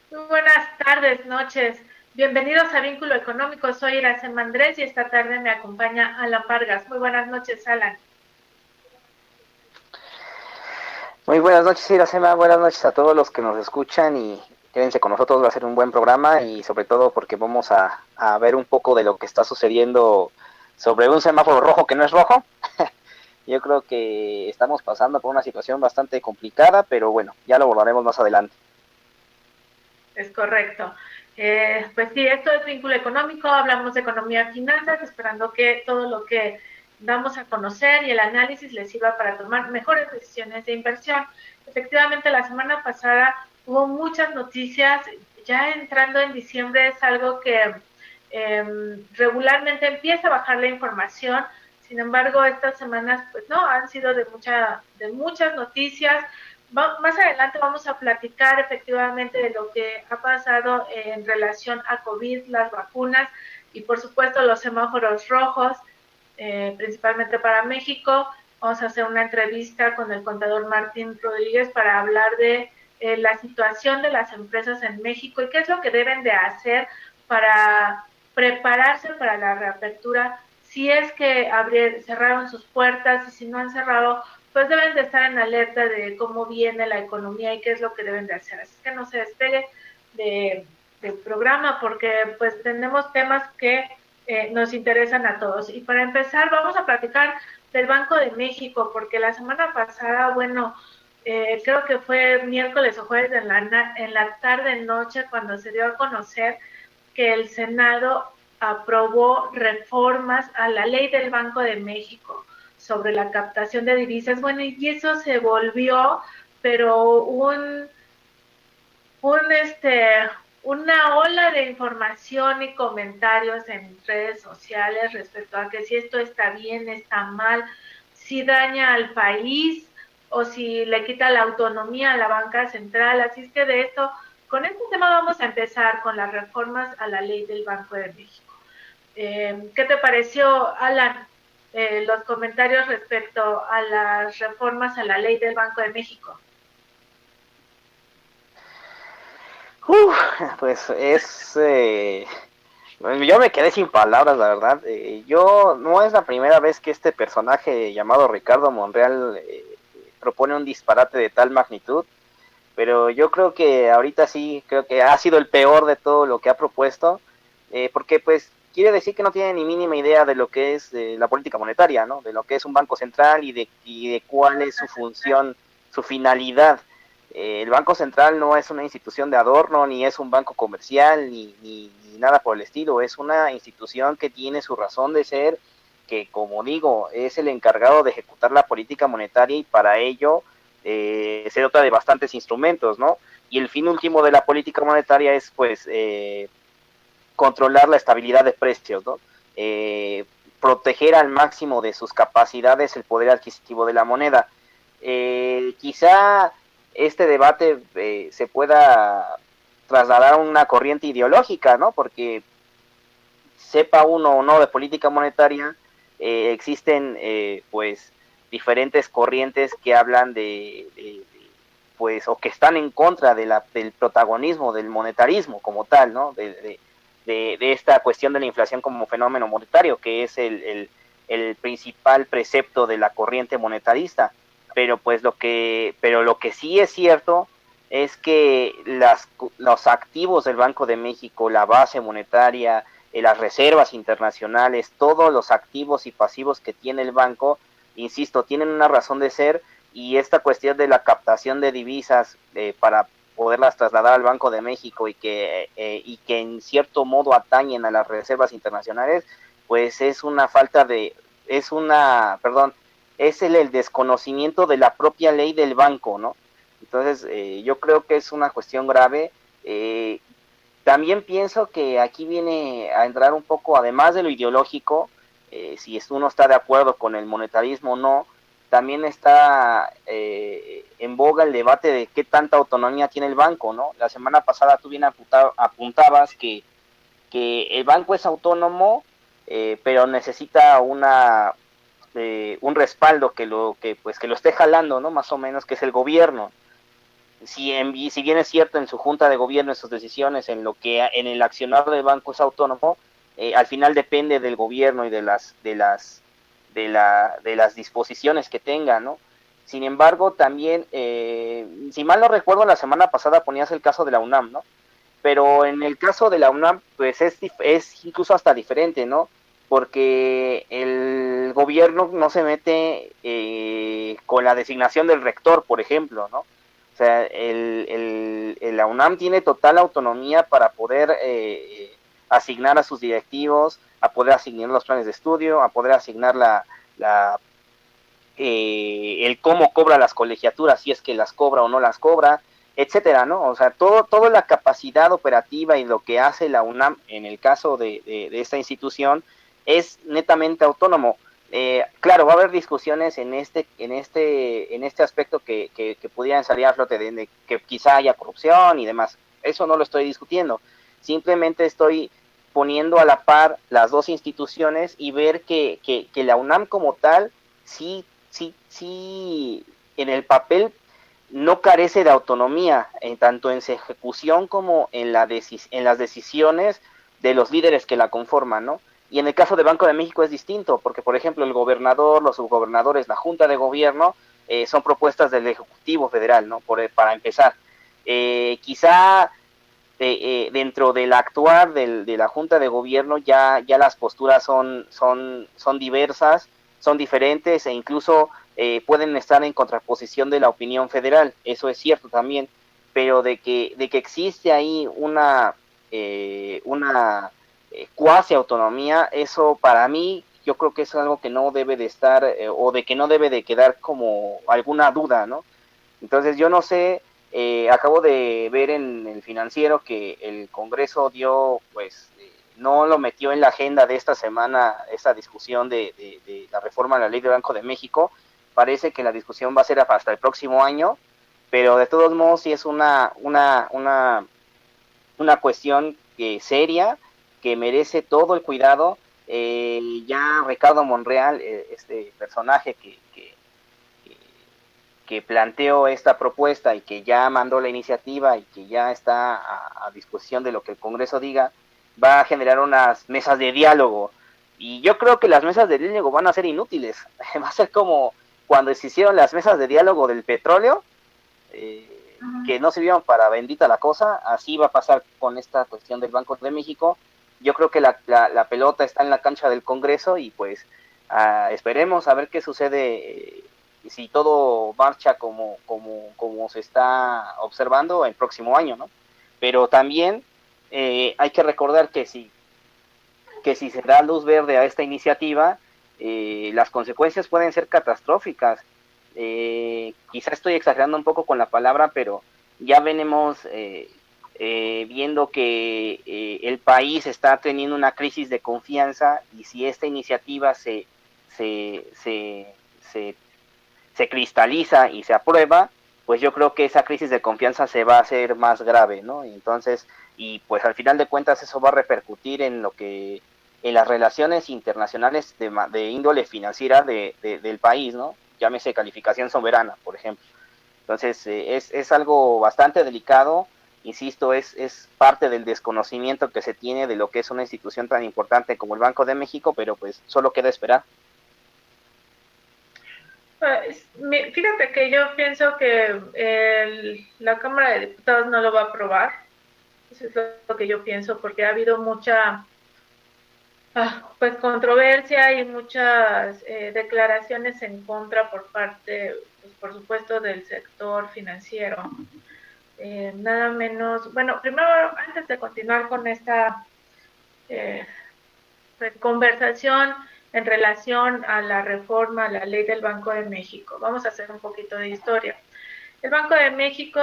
Muy buenas tardes, noches. Bienvenidos a Vínculo Económico. Soy Iracema Andrés y esta tarde me acompaña Alan Vargas. Muy buenas noches, Alan. Muy buenas noches, Iracema. Buenas noches a todos los que nos escuchan y quédense con nosotros. Va a ser un buen programa y sobre todo porque vamos a ver un poco de lo que está sucediendo sobre un semáforo rojo que no es rojo. Yo creo que estamos pasando por una situación bastante complicada, pero bueno, ya lo abordaremos más adelante. Es correcto. Pues sí, esto es Vínculo Económico. Hablamos de economía y finanzas, esperando que todo lo que damos a conocer y el análisis les sirva para tomar mejores decisiones de inversión. Efectivamente, la semana pasada hubo muchas noticias. Ya entrando en diciembre es algo que regularmente empieza a bajar la información. Sin embargo, estas semanas, pues no, han sido de muchas noticias. Más adelante vamos a platicar efectivamente de lo que ha pasado en relación a COVID, las vacunas y por supuesto los semáforos rojos, principalmente para México. Vamos a hacer una entrevista con el contador Martín Rodríguez para hablar de la situación de las empresas en México y qué es lo que deben de hacer para prepararse para la reapertura, si es que cerraron sus puertas y si no han cerrado, pues deben de estar en alerta de cómo viene la economía y qué es lo que deben de hacer. Así que no se despegue del programa porque pues tenemos temas que nos interesan a todos. Y para empezar, vamos a platicar del Banco de México, porque la semana pasada, bueno, creo que fue miércoles o jueves en la tarde noche cuando se dio a conocer que el Senado aprobó reformas a la ley del Banco de México sobre la captación de divisas. Bueno, y eso se volvió, pero un una ola de información y comentarios en redes sociales respecto a que si esto está bien, está mal, si daña al país o si le quita la autonomía a la banca central. Así es que de esto, con este tema vamos a empezar con las reformas a la ley del Banco de México. ¿Qué te pareció, Alan, los comentarios respecto a las reformas a la ley del Banco de México? Pues yo me quedé sin palabras, la verdad. Yo no es la primera vez que este personaje llamado Ricardo Monreal propone un disparate de tal magnitud, pero yo creo que ahorita sí, creo que ha sido el peor de todo lo que ha propuesto, porque pues quiere decir que no tiene ni mínima idea de lo que es la política monetaria, ¿no? De lo que es un banco central y de cuál es su función, su finalidad. El Banco Central no es una institución de adorno, ni es un banco comercial, ni nada por el estilo. Es una institución que tiene su razón de ser, que como digo, es el encargado de ejecutar la política monetaria y para ello se dota de bastantes instrumentos, ¿no? Y el fin último de la política monetaria es, pues, controlar la estabilidad de precios, ¿no? Proteger al máximo de sus capacidades el poder adquisitivo de la moneda. Quizá este debate se pueda trasladar a una corriente ideológica, ¿no? Porque sepa uno o no de política monetaria, existen pues diferentes corrientes que hablan pues, o que están en contra del protagonismo del monetarismo como tal, ¿no? De esta cuestión de la inflación como fenómeno monetario, que es el principal precepto de la corriente monetarista. Pero lo que sí es cierto es que los activos del Banco de México, la base monetaria, las reservas internacionales, todos los activos y pasivos que tiene el banco, insisto, tienen una razón de ser y esta cuestión de la captación de divisas para poderlas trasladar al Banco de México y que en cierto modo atañen a las reservas internacionales, pues es una falta de, es una, perdón, es el desconocimiento de la propia ley del banco, ¿no? Entonces, yo creo que es una cuestión grave. También pienso que aquí viene a entrar un poco, además de lo ideológico, si uno está de acuerdo con el monetarismo o no, también está en boga el debate de qué tanta autonomía tiene el banco, ¿no? La semana pasada tú bien apuntabas que el banco es autónomo, pero necesita un respaldo que lo esté jalando, ¿no? Más o menos, que es el gobierno. si bien es cierto en su junta de gobierno, en sus decisiones, en lo que en el accionar del banco es autónomo, al final depende del gobierno y de las disposiciones que tenga, ¿no? Sin embargo, también, si mal no recuerdo, la semana pasada ponías el caso de la UNAM, ¿no? Pero en el caso de la UNAM, pues es incluso hasta diferente, ¿no? Porque el gobierno no se mete con la designación del rector, por ejemplo, ¿no? O sea, la UNAM tiene total autonomía para poder asignar a sus directivos, a poder asignar los planes de estudio, a poder asignar la el cómo cobra las colegiaturas, si es que las cobra o no las cobra, etcétera, ¿no? O sea, toda la capacidad operativa y lo que hace la UNAM en el caso de esta institución es netamente autónomo. Claro, va a haber discusiones en este aspecto que pudieran salir a flote de que quizá haya corrupción y demás. Eso no lo estoy discutiendo. Simplemente estoy poniendo a la par las dos instituciones y ver que la UNAM como tal sí, en el papel no carece de autonomía, tanto en su ejecución como en las decisiones de los líderes que la conforman, ¿no? Y en el caso de Banco de México es distinto, porque por ejemplo el gobernador, los subgobernadores, la Junta de Gobierno son propuestas del Ejecutivo Federal, ¿no? Para empezar. Quizá dentro del actuar de la Junta de Gobierno ya las posturas son diversas, son diferentes e incluso pueden estar en contraposición de la opinión federal, eso es cierto también, pero de que existe ahí una cuasi autonomía, eso para mí yo creo que es algo que no debe de estar o de que no debe de quedar como alguna duda, ¿no? Entonces yo no sé, acabo de ver en el Financiero que el Congreso dio, pues, no lo metió en la agenda de esta semana, esta discusión de la reforma a la ley de Banco de México. Parece que la discusión va a ser hasta el próximo año, pero de todos modos sí es una cuestión seria que merece todo el cuidado. Ya Ricardo Monreal, este personaje que planteó esta propuesta y que ya mandó la iniciativa y que ya está a disposición de lo que el Congreso diga, va a generar unas mesas de diálogo. Y yo creo que las mesas de diálogo van a ser inútiles. Va a ser como cuando se hicieron las mesas de diálogo del petróleo, que no sirvieron para bendita la cosa. Así va a pasar con esta cuestión del Banco de México. Yo creo que la pelota está en la cancha del Congreso y pues esperemos a ver qué sucede, si todo marcha como se está observando el próximo año, ¿no? Pero también hay que recordar que si se da luz verde a esta iniciativa, las consecuencias pueden ser catastróficas. Quizá estoy exagerando un poco con la palabra, pero ya venimos viendo que el país está teniendo una crisis de confianza y si esta iniciativa se, se, se, se cristaliza y se aprueba, pues yo creo que esa crisis de confianza se va a hacer más grave, ¿no? Entonces, y pues al final de cuentas eso va a repercutir en lo que en las relaciones internacionales de índole financiera del país, ¿no? Llámese calificación soberana, por ejemplo. Entonces, es algo bastante delicado, insisto, es parte del desconocimiento que se tiene de lo que es una institución tan importante como el Banco de México, pero pues solo queda esperar. Pues, fíjate que yo pienso que la Cámara de Diputados no lo va a aprobar. Eso es lo que yo pienso, porque ha habido mucha pues controversia y muchas declaraciones en contra por parte, pues, por supuesto, del sector financiero. Nada menos, bueno, primero, antes de continuar con esta eh, conversación en relación a la reforma a la ley del Banco de México, vamos a hacer un poquito de historia. El Banco de México,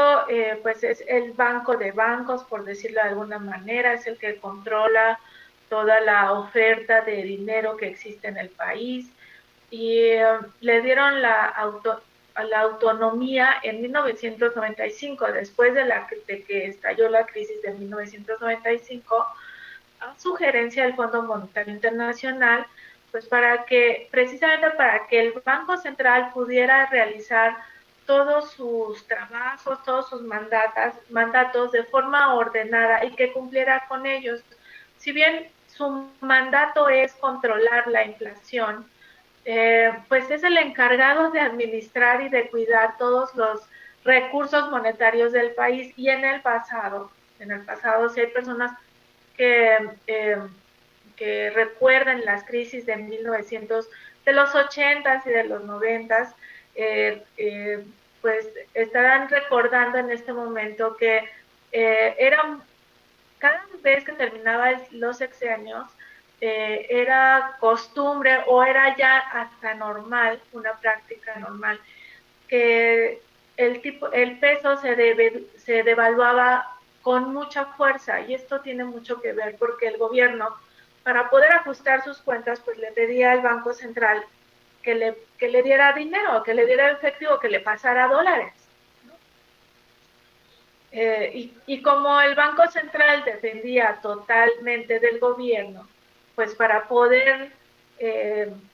pues es el banco de bancos, por decirlo de alguna manera, es el que controla toda la oferta de dinero que existe en el país y le dieron la autonomía en 1995, después de que estalló la crisis de 1995, a sugerencia del Fondo Monetario Internacional, pues precisamente para que el Banco Central pudiera realizar todos sus trabajos, todos sus mandatos de forma ordenada y que cumpliera con ellos. Si bien su mandato es controlar la inflación, pues es el encargado de administrar y de cuidar todos los recursos monetarios del país. Y en el pasado si hay personas que, que recuerden las crisis de 1900, de los 80s y de los 90s, pues estarán recordando en este momento que era cada vez que terminaba los sexenios, era costumbre o era ya hasta normal, una práctica normal, que el peso se devaluaba con mucha fuerza, y esto tiene mucho que ver porque el gobierno, para poder ajustar sus cuentas, pues le pedía al Banco Central que le diera dinero, que le diera efectivo, que le pasara dólares. Y como el Banco Central dependía totalmente del gobierno, pues para poder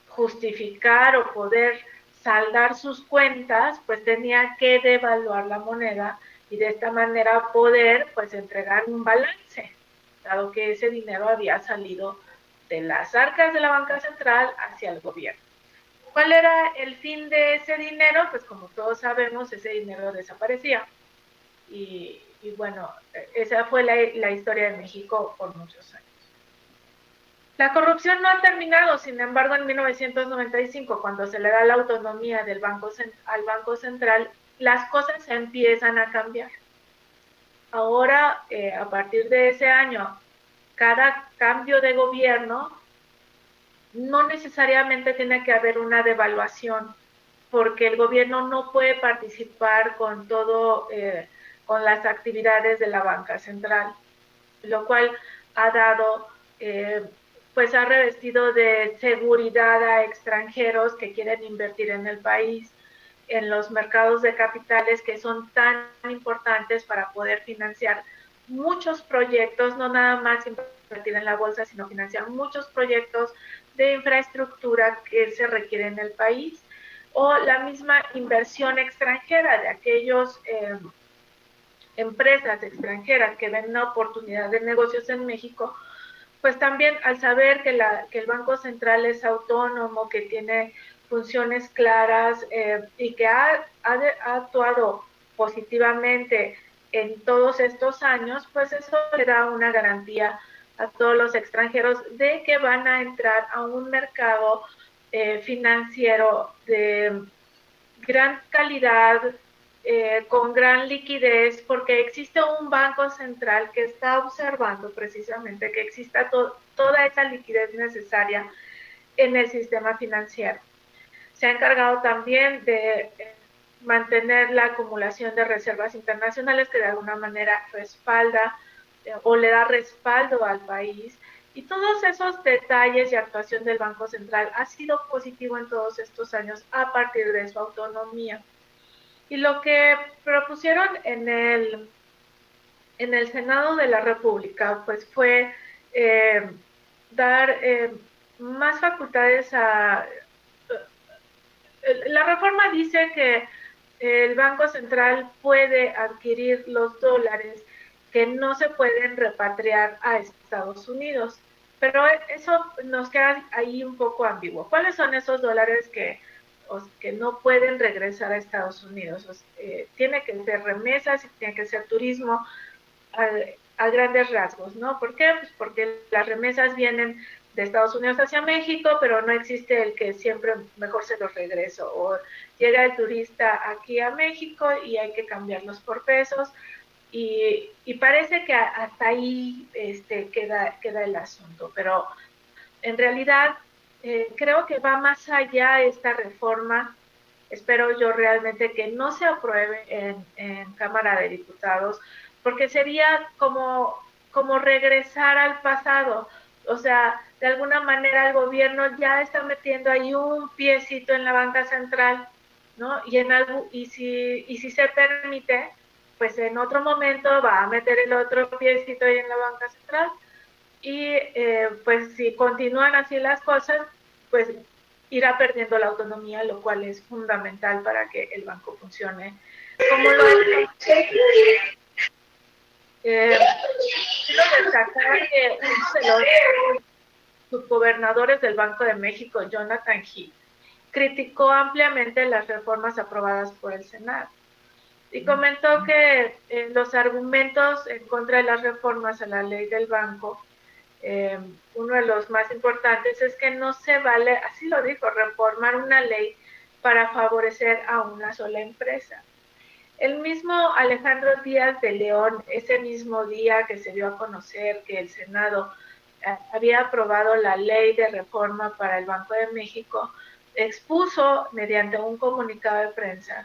justificar o poder saldar sus cuentas, pues tenía que devaluar la moneda y de esta manera poder pues entregar un balance, dado que ese dinero había salido de las arcas de la banca central hacia el gobierno. ¿Cuál era el fin de ese dinero? Pues como todos sabemos, ese dinero desaparecía. Y bueno, esa fue la historia de México por muchos años. La corrupción no ha terminado, sin embargo, en 1995, cuando se le da la autonomía al Banco Central, las cosas empiezan a cambiar. Ahora, a partir de ese año, cada cambio de gobierno no necesariamente tiene que haber una devaluación, porque el gobierno no puede participar con todo, con las actividades de la banca central, lo cual ha dado, pues ha revestido de seguridad a extranjeros que quieren invertir en el país, en los mercados de capitales que son tan importantes para poder financiar muchos proyectos, no nada más invertir en la bolsa, sino financiar muchos proyectos de infraestructura que se requieren en el país, o la misma inversión extranjera de aquellos empresas extranjeras que ven una oportunidad de negocios en México, pues también al saber que el Banco Central es autónomo, que tiene funciones claras y que ha actuado positivamente en todos estos años, pues eso le da una garantía a todos los extranjeros de que van a entrar a un mercado financiero de gran calidad, con gran liquidez, porque existe un banco central que está observando precisamente que exista toda esa liquidez necesaria en el sistema financiero. Se ha encargado también de mantener la acumulación de reservas internacionales que de alguna manera respalda o le da respaldo al país. Y todos esos detalles y actuación del Banco Central ha sido positivo en todos estos años a partir de su autonomía. Y lo que propusieron en el Senado de la República, pues fue dar más facultades a... La reforma dice que el Banco Central puede adquirir los dólares que no se pueden repatriar a Estados Unidos, pero eso nos queda ahí un poco ambiguo. ¿Cuáles son esos dólares que no pueden regresar a Estados Unidos? Tiene que ser remesas y tiene que ser turismo a grandes rasgos, ¿no? ¿Por qué? Pues porque las remesas vienen de Estados Unidos hacia México, pero no existe el que siempre mejor se los regreso, o llega el turista aquí a México y hay que cambiarlos por pesos, y parece que hasta ahí queda el asunto, pero en realidad creo que va más allá esta reforma. Espero yo realmente que no se apruebe en Cámara de Diputados, porque sería como regresar al pasado. O sea, de alguna manera el gobierno ya está metiendo ahí un piecito en la banca central, ¿no? Y si se permite, pues en otro momento va a meter el otro piecito ahí en la banca central. Y pues si continúan así las cosas, pues irá perdiendo la autonomía, lo cual es fundamental para que el banco funcione como lo quiero destacar que uno de los subgobernadores del Banco de México, Jonathan Heath, criticó ampliamente las reformas aprobadas por el Senado y comentó que los argumentos en contra de las reformas a la ley del banco, uno de los más importantes es que no se vale, así lo dijo, reformar una ley para favorecer a una sola empresa. El mismo Alejandro Díaz de León, ese mismo día que se dio a conocer que el Senado había aprobado la ley de reforma para el Banco de México, expuso mediante un comunicado de prensa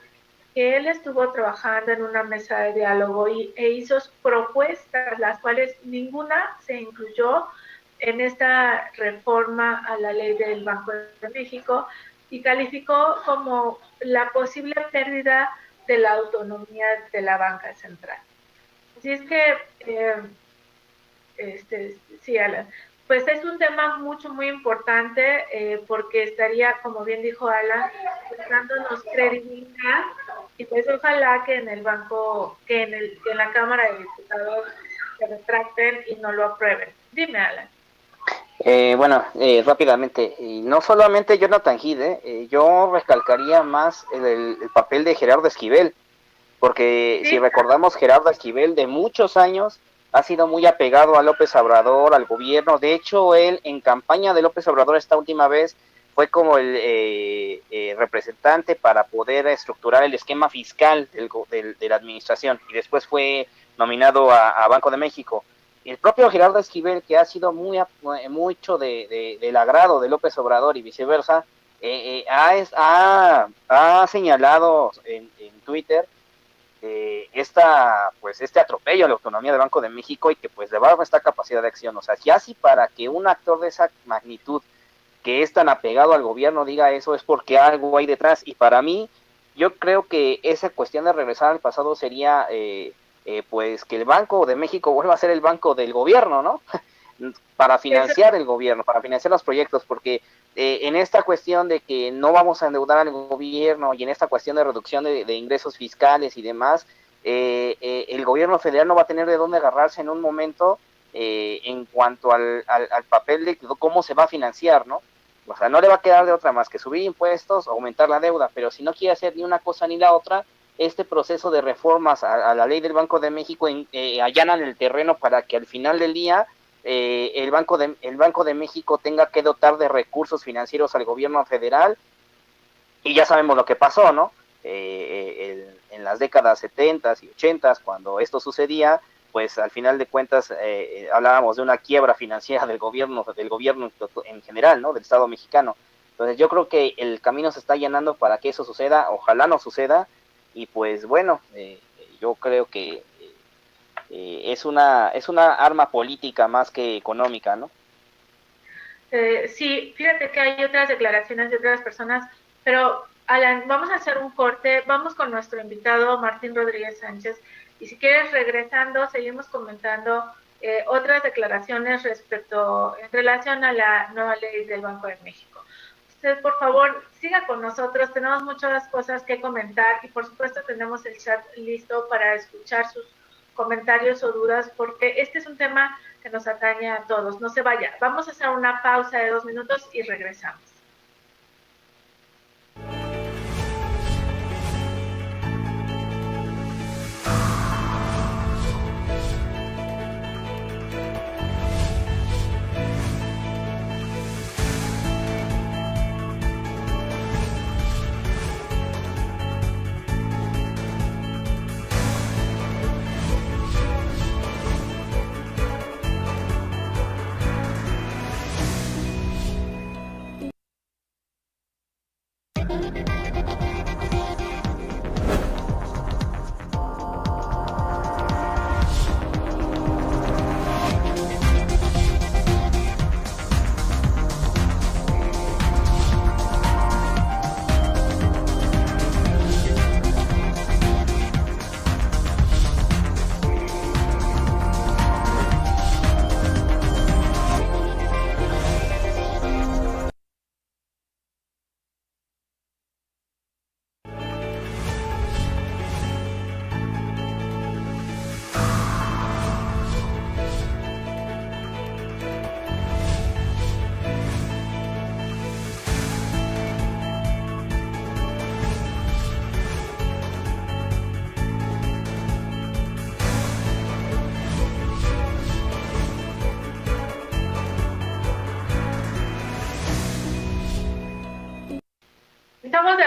que él estuvo trabajando en una mesa de diálogo e hizo propuestas, las cuales ninguna se incluyó en esta reforma a la ley del Banco de México y calificó como la posible pérdida de la autonomía de la banca central. Así es que, sí, Alan, pues es un tema muy importante porque estaría, como bien dijo Alan, pues dándonos credibilidad y pues ojalá que en el banco, que en la Cámara de Diputados se retracten y no lo aprueben. Dime, Alan. Rápidamente, no solamente Jonathan Heath, yo recalcaría más el papel de Gerardo Esquivel, porque ¿sí? Si recordamos, Gerardo Esquivel de muchos años ha sido muy apegado a López Obrador, al gobierno. De hecho, él en campaña de López Obrador esta última vez fue como el representante para poder estructurar el esquema fiscal de la administración, y después fue nominado a Banco de México. El propio Gerardo Esquivel, que ha sido mucho del agrado de López Obrador y viceversa, ha señalado en Twitter este atropello a la autonomía del Banco de México y que pues le va a dar esta capacidad de acción. O sea, ya si para que un actor de esa magnitud, que es tan apegado al gobierno, diga eso, es porque algo hay detrás. Y para mí, yo creo que esa cuestión de regresar al pasado sería pues que el Banco de México vuelva a ser el banco del gobierno, ¿no? Para financiar el gobierno, para financiar los proyectos, porque en esta cuestión de que no vamos a endeudar al gobierno y en esta cuestión de reducción de ingresos fiscales y demás, el gobierno federal no va a tener de dónde agarrarse en un momento en cuanto al papel de cómo se va a financiar, ¿no? O sea, no le va a quedar de otra más que subir impuestos, aumentar la deuda, pero si no quiere hacer ni una cosa ni la otra, este proceso de reformas a la ley del Banco de México allanan el terreno para que al final del día el Banco de México tenga que dotar de recursos financieros al gobierno federal, y ya sabemos lo que pasó, ¿no? En las décadas 70 y 80, cuando esto sucedía, pues al final de cuentas hablábamos de una quiebra financiera del gobierno en general, ¿no? Del Estado mexicano. Entonces yo creo que el camino se está allanando para que eso suceda, ojalá no suceda, y pues bueno, yo creo que es una arma política más que económica, ¿no? Sí, fíjate que hay otras declaraciones de otras personas, pero Alan, vamos a hacer un corte, vamos con nuestro invitado Martín Rodríguez Sánchez, y si quieres, regresando, seguimos comentando otras declaraciones en relación a la nueva ley del Banco de México. Usted, por favor, siga con nosotros, tenemos muchas cosas que comentar y por supuesto tenemos el chat listo para escuchar sus comentarios o dudas, porque este es un tema que nos atañe a todos. No se vaya, vamos a hacer una pausa de 2 minutos y regresamos.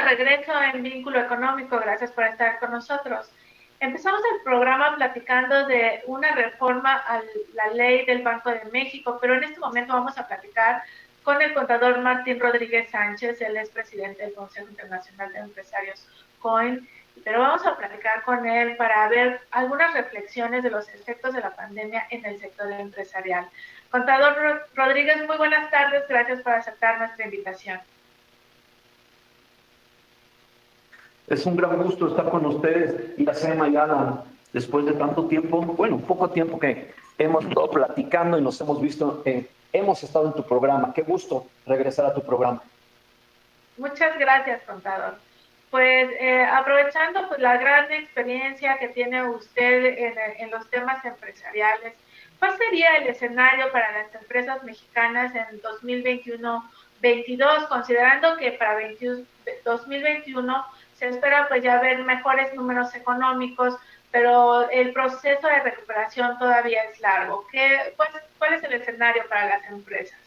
regreso en Vínculo Económico. Gracias por estar con nosotros. Empezamos el programa platicando de una reforma a la ley del Banco de México, pero en este momento vamos a platicar con el contador Martín Rodríguez Sánchez. Él es presidente del Consejo Internacional de Empresarios COIN, pero vamos a platicar con él para ver algunas reflexiones de los efectos de la pandemia en el sector empresarial. Contador Rodríguez, muy buenas tardes. Gracias por aceptar nuestra invitación. Es un gran gusto estar con ustedes, Iracema y Alan, después de tanto tiempo, bueno, poco tiempo que hemos estado platicando y nos hemos visto, hemos estado en tu programa. Qué gusto regresar a tu programa. Muchas gracias, contador. Pues aprovechando pues, la gran experiencia que tiene usted en los temas empresariales, ¿cuál sería el escenario para las empresas mexicanas en 2021-22, considerando que para 2021 se espera pues ya ver mejores números económicos, pero el proceso de recuperación todavía es largo? ¿Cuál es el escenario para las empresas?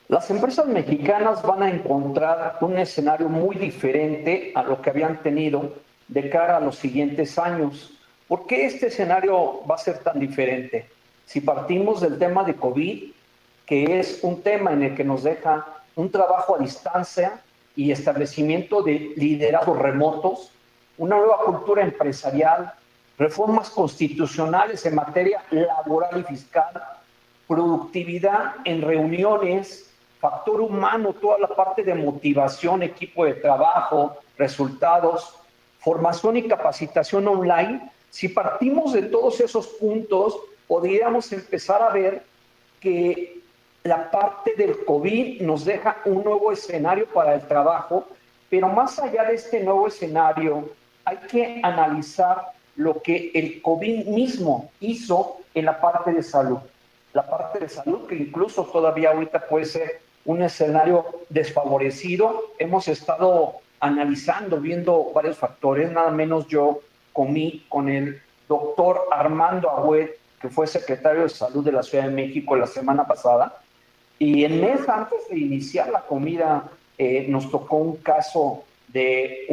Las empresas mexicanas van a encontrar un escenario muy diferente a lo que habían tenido de cara a los siguientes años. ¿Por qué este escenario va a ser tan diferente? Si partimos del tema de COVID, que es un tema en el que nos deja un trabajo a distancia y establecimiento de liderazgos remotos, una nueva cultura empresarial, reformas constitucionales en materia laboral y fiscal, productividad en reuniones, factor humano, toda la parte de motivación, equipo de trabajo, resultados, formación y capacitación online. Si partimos de todos esos puntos, podríamos empezar a ver que la parte del COVID nos deja un nuevo escenario para el trabajo, pero más allá de este nuevo escenario, hay que analizar lo que el COVID mismo hizo en la parte de salud. La parte de salud que incluso todavía ahorita puede ser un escenario desfavorecido. Hemos estado analizando, viendo varios factores, nada menos yo comí con el doctor Armando Agüed, que fue secretario de Salud de la Ciudad de México la semana pasada, y el mes antes de iniciar la comida nos tocó un caso de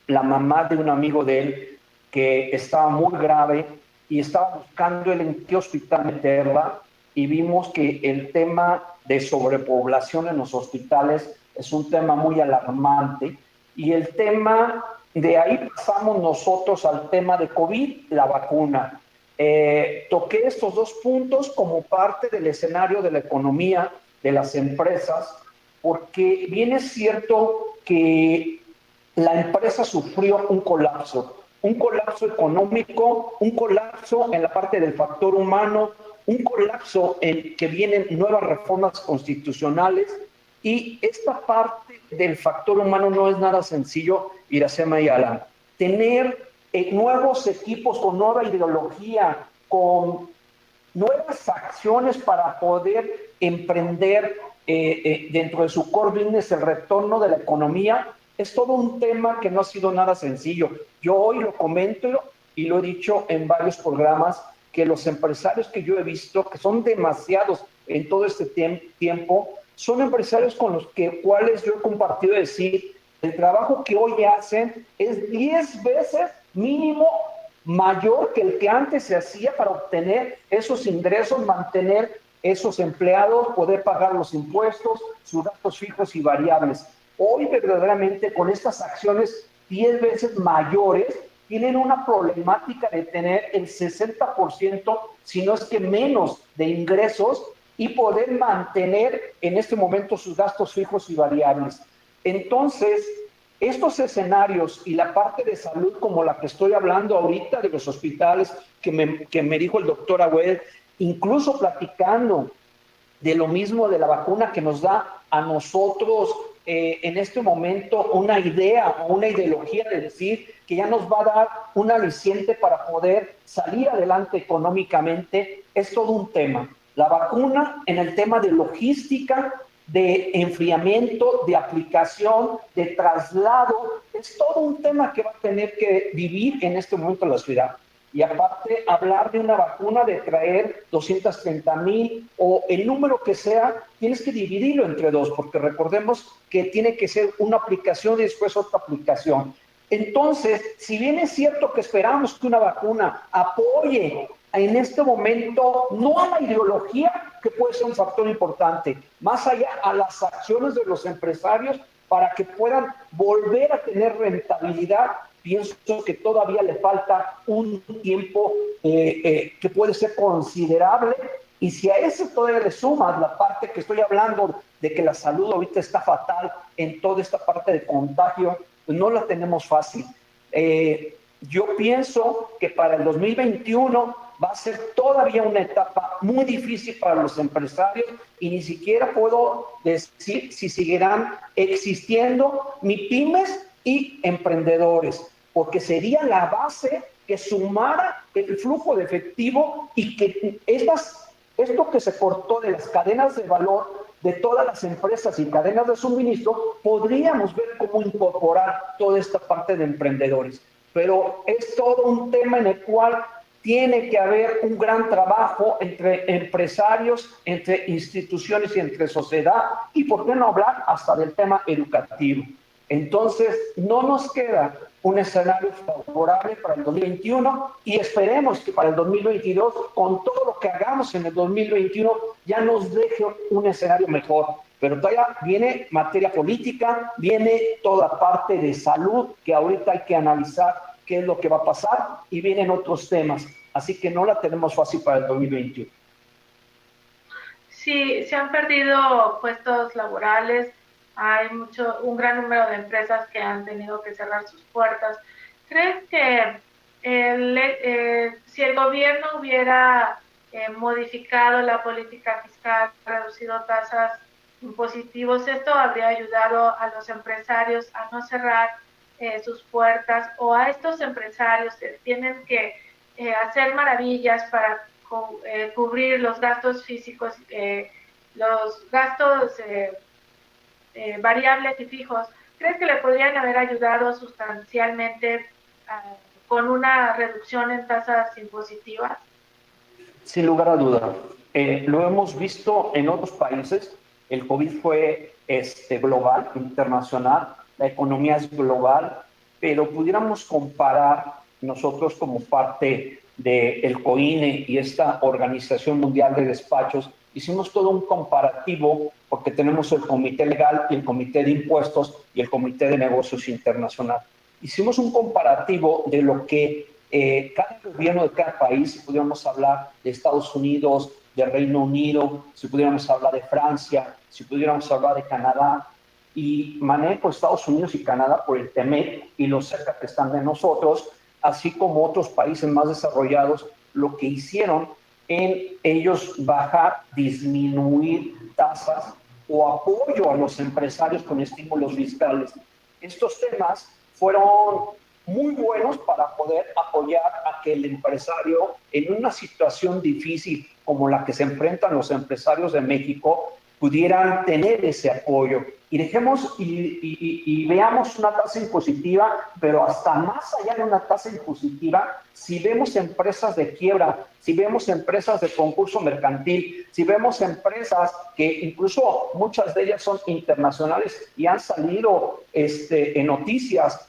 la mamá de un amigo de él que estaba muy grave y estaba buscando él en qué hospital meterla, y vimos que el tema de sobrepoblación en los hospitales es un tema muy alarmante, y el tema de ahí pasamos nosotros al tema de COVID, la vacuna. Toqué estos dos puntos como parte del escenario de la economía de las empresas, porque bien es cierto que la empresa sufrió un colapso económico, un colapso en la parte del factor humano, un colapso en que vienen nuevas reformas constitucionales, y esta parte del factor humano no es nada sencillo, Iracema y Alan. Tener nuevos equipos con nueva ideología, con nuevas acciones para poder emprender dentro de su core business el retorno de la economía, es todo un tema que no ha sido nada sencillo. Yo hoy lo comento y lo he dicho en varios programas, que los empresarios que yo he visto, que son demasiados en todo este tiempo, son empresarios con los cuales yo he compartido decir, el trabajo que hoy hacen es 10 veces mínimo mayor que el que antes se hacía para obtener esos ingresos, mantener esos empleados, poder pagar los impuestos, sus gastos fijos y variables. Hoy verdaderamente con estas acciones 10 veces mayores tienen una problemática de tener el 60%, si no es que menos, de ingresos, y poder mantener en este momento sus gastos fijos y variables. Entonces, estos escenarios y la parte de salud como la que estoy hablando ahorita de los hospitales que me dijo el doctor Agüed, incluso platicando de lo mismo de la vacuna que nos da a nosotros en este momento una idea o una ideología de decir que ya nos va a dar un aliciente para poder salir adelante económicamente, es todo un tema. La vacuna en el tema de logística, de enfriamiento, de aplicación, de traslado, es todo un tema que va a tener que vivir en este momento la ciudad. Y aparte, hablar de una vacuna, de traer 230,000 o el número que sea, tienes que dividirlo entre dos, porque recordemos que tiene que ser una aplicación y después otra aplicación. Entonces, si bien es cierto que esperamos que una vacuna apoye en este momento, no a la ideología, que puede ser un factor importante, más allá a las acciones de los empresarios para que puedan volver a tener rentabilidad, pienso que todavía le falta un tiempo que puede ser considerable. Y si a eso todavía le sumas la parte que estoy hablando de que la salud ahorita está fatal en toda esta parte de contagio, pues no la tenemos fácil. Yo pienso que para el 2021 va a ser todavía una etapa muy difícil para los empresarios y ni siquiera puedo decir si seguirán existiendo MIPYMES y emprendedores, porque sería la base que sumara el flujo de efectivo y que esto que se cortó de las cadenas de valor de todas las empresas y cadenas de suministro, podríamos ver cómo incorporar toda esta parte de emprendedores. Pero es todo un tema en el cual tiene que haber un gran trabajo entre empresarios, entre instituciones y entre sociedad, y por qué no hablar hasta del tema educativo. Entonces, no nos queda un escenario favorable para el 2021 y esperemos que para el 2022, con todo lo que hagamos en el 2021, ya nos deje un escenario mejor. Pero todavía viene materia política, viene toda parte de salud que ahorita hay que analizar qué es lo que va a pasar y vienen otros temas. Así que no la tenemos fácil para el 2021. Sí, se han perdido puestos laborales. Hay un gran número de empresas que han tenido que cerrar sus puertas. ¿Crees que si el gobierno hubiera modificado la política fiscal, reducido tasas impositivas, esto habría ayudado a los empresarios a no cerrar sus puertas, o a estos empresarios que tienen que hacer maravillas para cubrir los gastos físicos, los gastos variables y fijos? ¿Crees que le podrían haber ayudado sustancialmente con una reducción en tasas impositivas? Sin lugar a duda. Lo hemos visto en otros países. El COVID fue global, internacional. La economía es global. Pero pudiéramos comparar nosotros como parte del COINE y esta Organización Mundial de Despachos, hicimos todo un comparativo porque tenemos el Comité Legal y el Comité de Impuestos y el Comité de Negocios Internacional. Hicimos un comparativo de lo que cada gobierno de cada país, si pudiéramos hablar de Estados Unidos, de Reino Unido, si pudiéramos hablar de Francia, si pudiéramos hablar de Canadá, y manejo Estados Unidos y Canadá por el TEMEC y lo cerca que están de nosotros, así como otros países más desarrollados, lo que hicieron en ellos bajar, disminuir tasas o apoyo a los empresarios con estímulos fiscales. Estos temas fueron muy buenos para poder apoyar a que el empresario en una situación difícil como la que se enfrentan los empresarios de México pudieran tener ese apoyo. Y dejemos y veamos una tasa impositiva, pero hasta más allá de una tasa impositiva, si vemos empresas de quiebra, si vemos empresas de concurso mercantil, si vemos empresas que incluso muchas de ellas son internacionales y han salido en noticias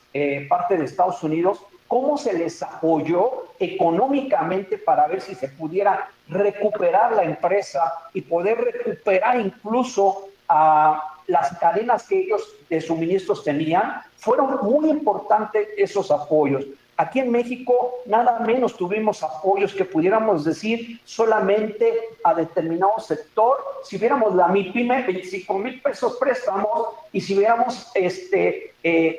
parte de Estados Unidos, cómo se les apoyó económicamente para ver si se pudiera recuperar la empresa y poder recuperar incluso a las cadenas que ellos de suministros tenían. Fueron muy importantes esos apoyos. Aquí en México nada menos tuvimos apoyos que pudiéramos decir solamente a determinado sector. Si viéramos la MIPYME, 25,000 pesos préstamos, y si viéramos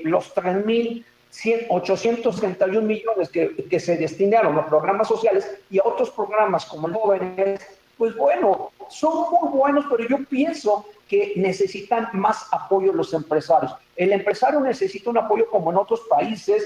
los 3,831 millones que se destinaron a programas sociales y a otros programas como jóvenes, pues bueno, son muy buenos, pero yo pienso que necesitan más apoyo los empresarios. El empresario necesita un apoyo como en otros países,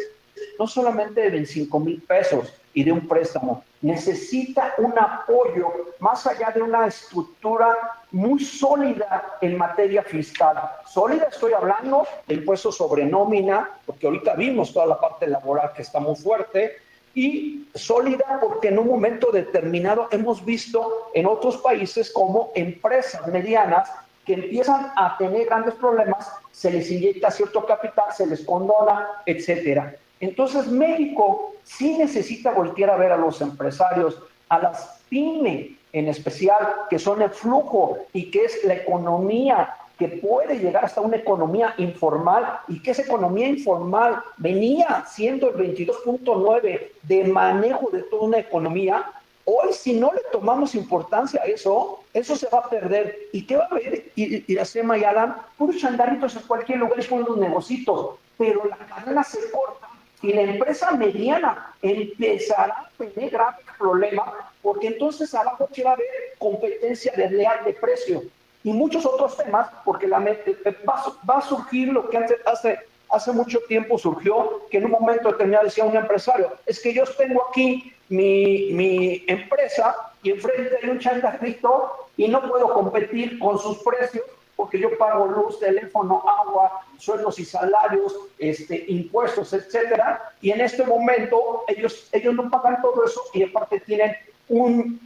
no solamente de 25,000 pesos y de un préstamo, necesita un apoyo más allá de una estructura muy sólida en materia fiscal. Sólida, estoy hablando de impuestos sobre nómina, porque ahorita vimos toda la parte laboral que está muy fuerte, y sólida porque en un momento determinado hemos visto en otros países como empresas medianas que empiezan a tener grandes problemas, se les inyecta cierto capital, se les condona, etcétera. Entonces México sí necesita voltear a ver a los empresarios, a las pymes en especial, que son el flujo y que es la economía que puede llegar hasta una economía informal, y que esa economía informal venía siendo el 22.9 de manejo de toda una economía. Hoy, si no le tomamos importancia a eso, eso se va a perder. ¿Y qué va a haber? Y la SEMA y Alan, puros changarritos en cualquier lugar, con unos negocitos, pero la cadena se corta y la empresa mediana empezará a tener graves problemas, porque entonces abajo se va a haber competencia desleal de precio y muchos otros temas, porque va a surgir lo que hace mucho tiempo surgió, que en un momento determinado decía un empresario, es que yo tengo aquí mi empresa y enfrente hay un changarrito y no puedo competir con sus precios porque yo pago luz, teléfono, agua, sueldos y salarios, impuestos, etcétera, y en este momento ellos no pagan todo eso y aparte tienen un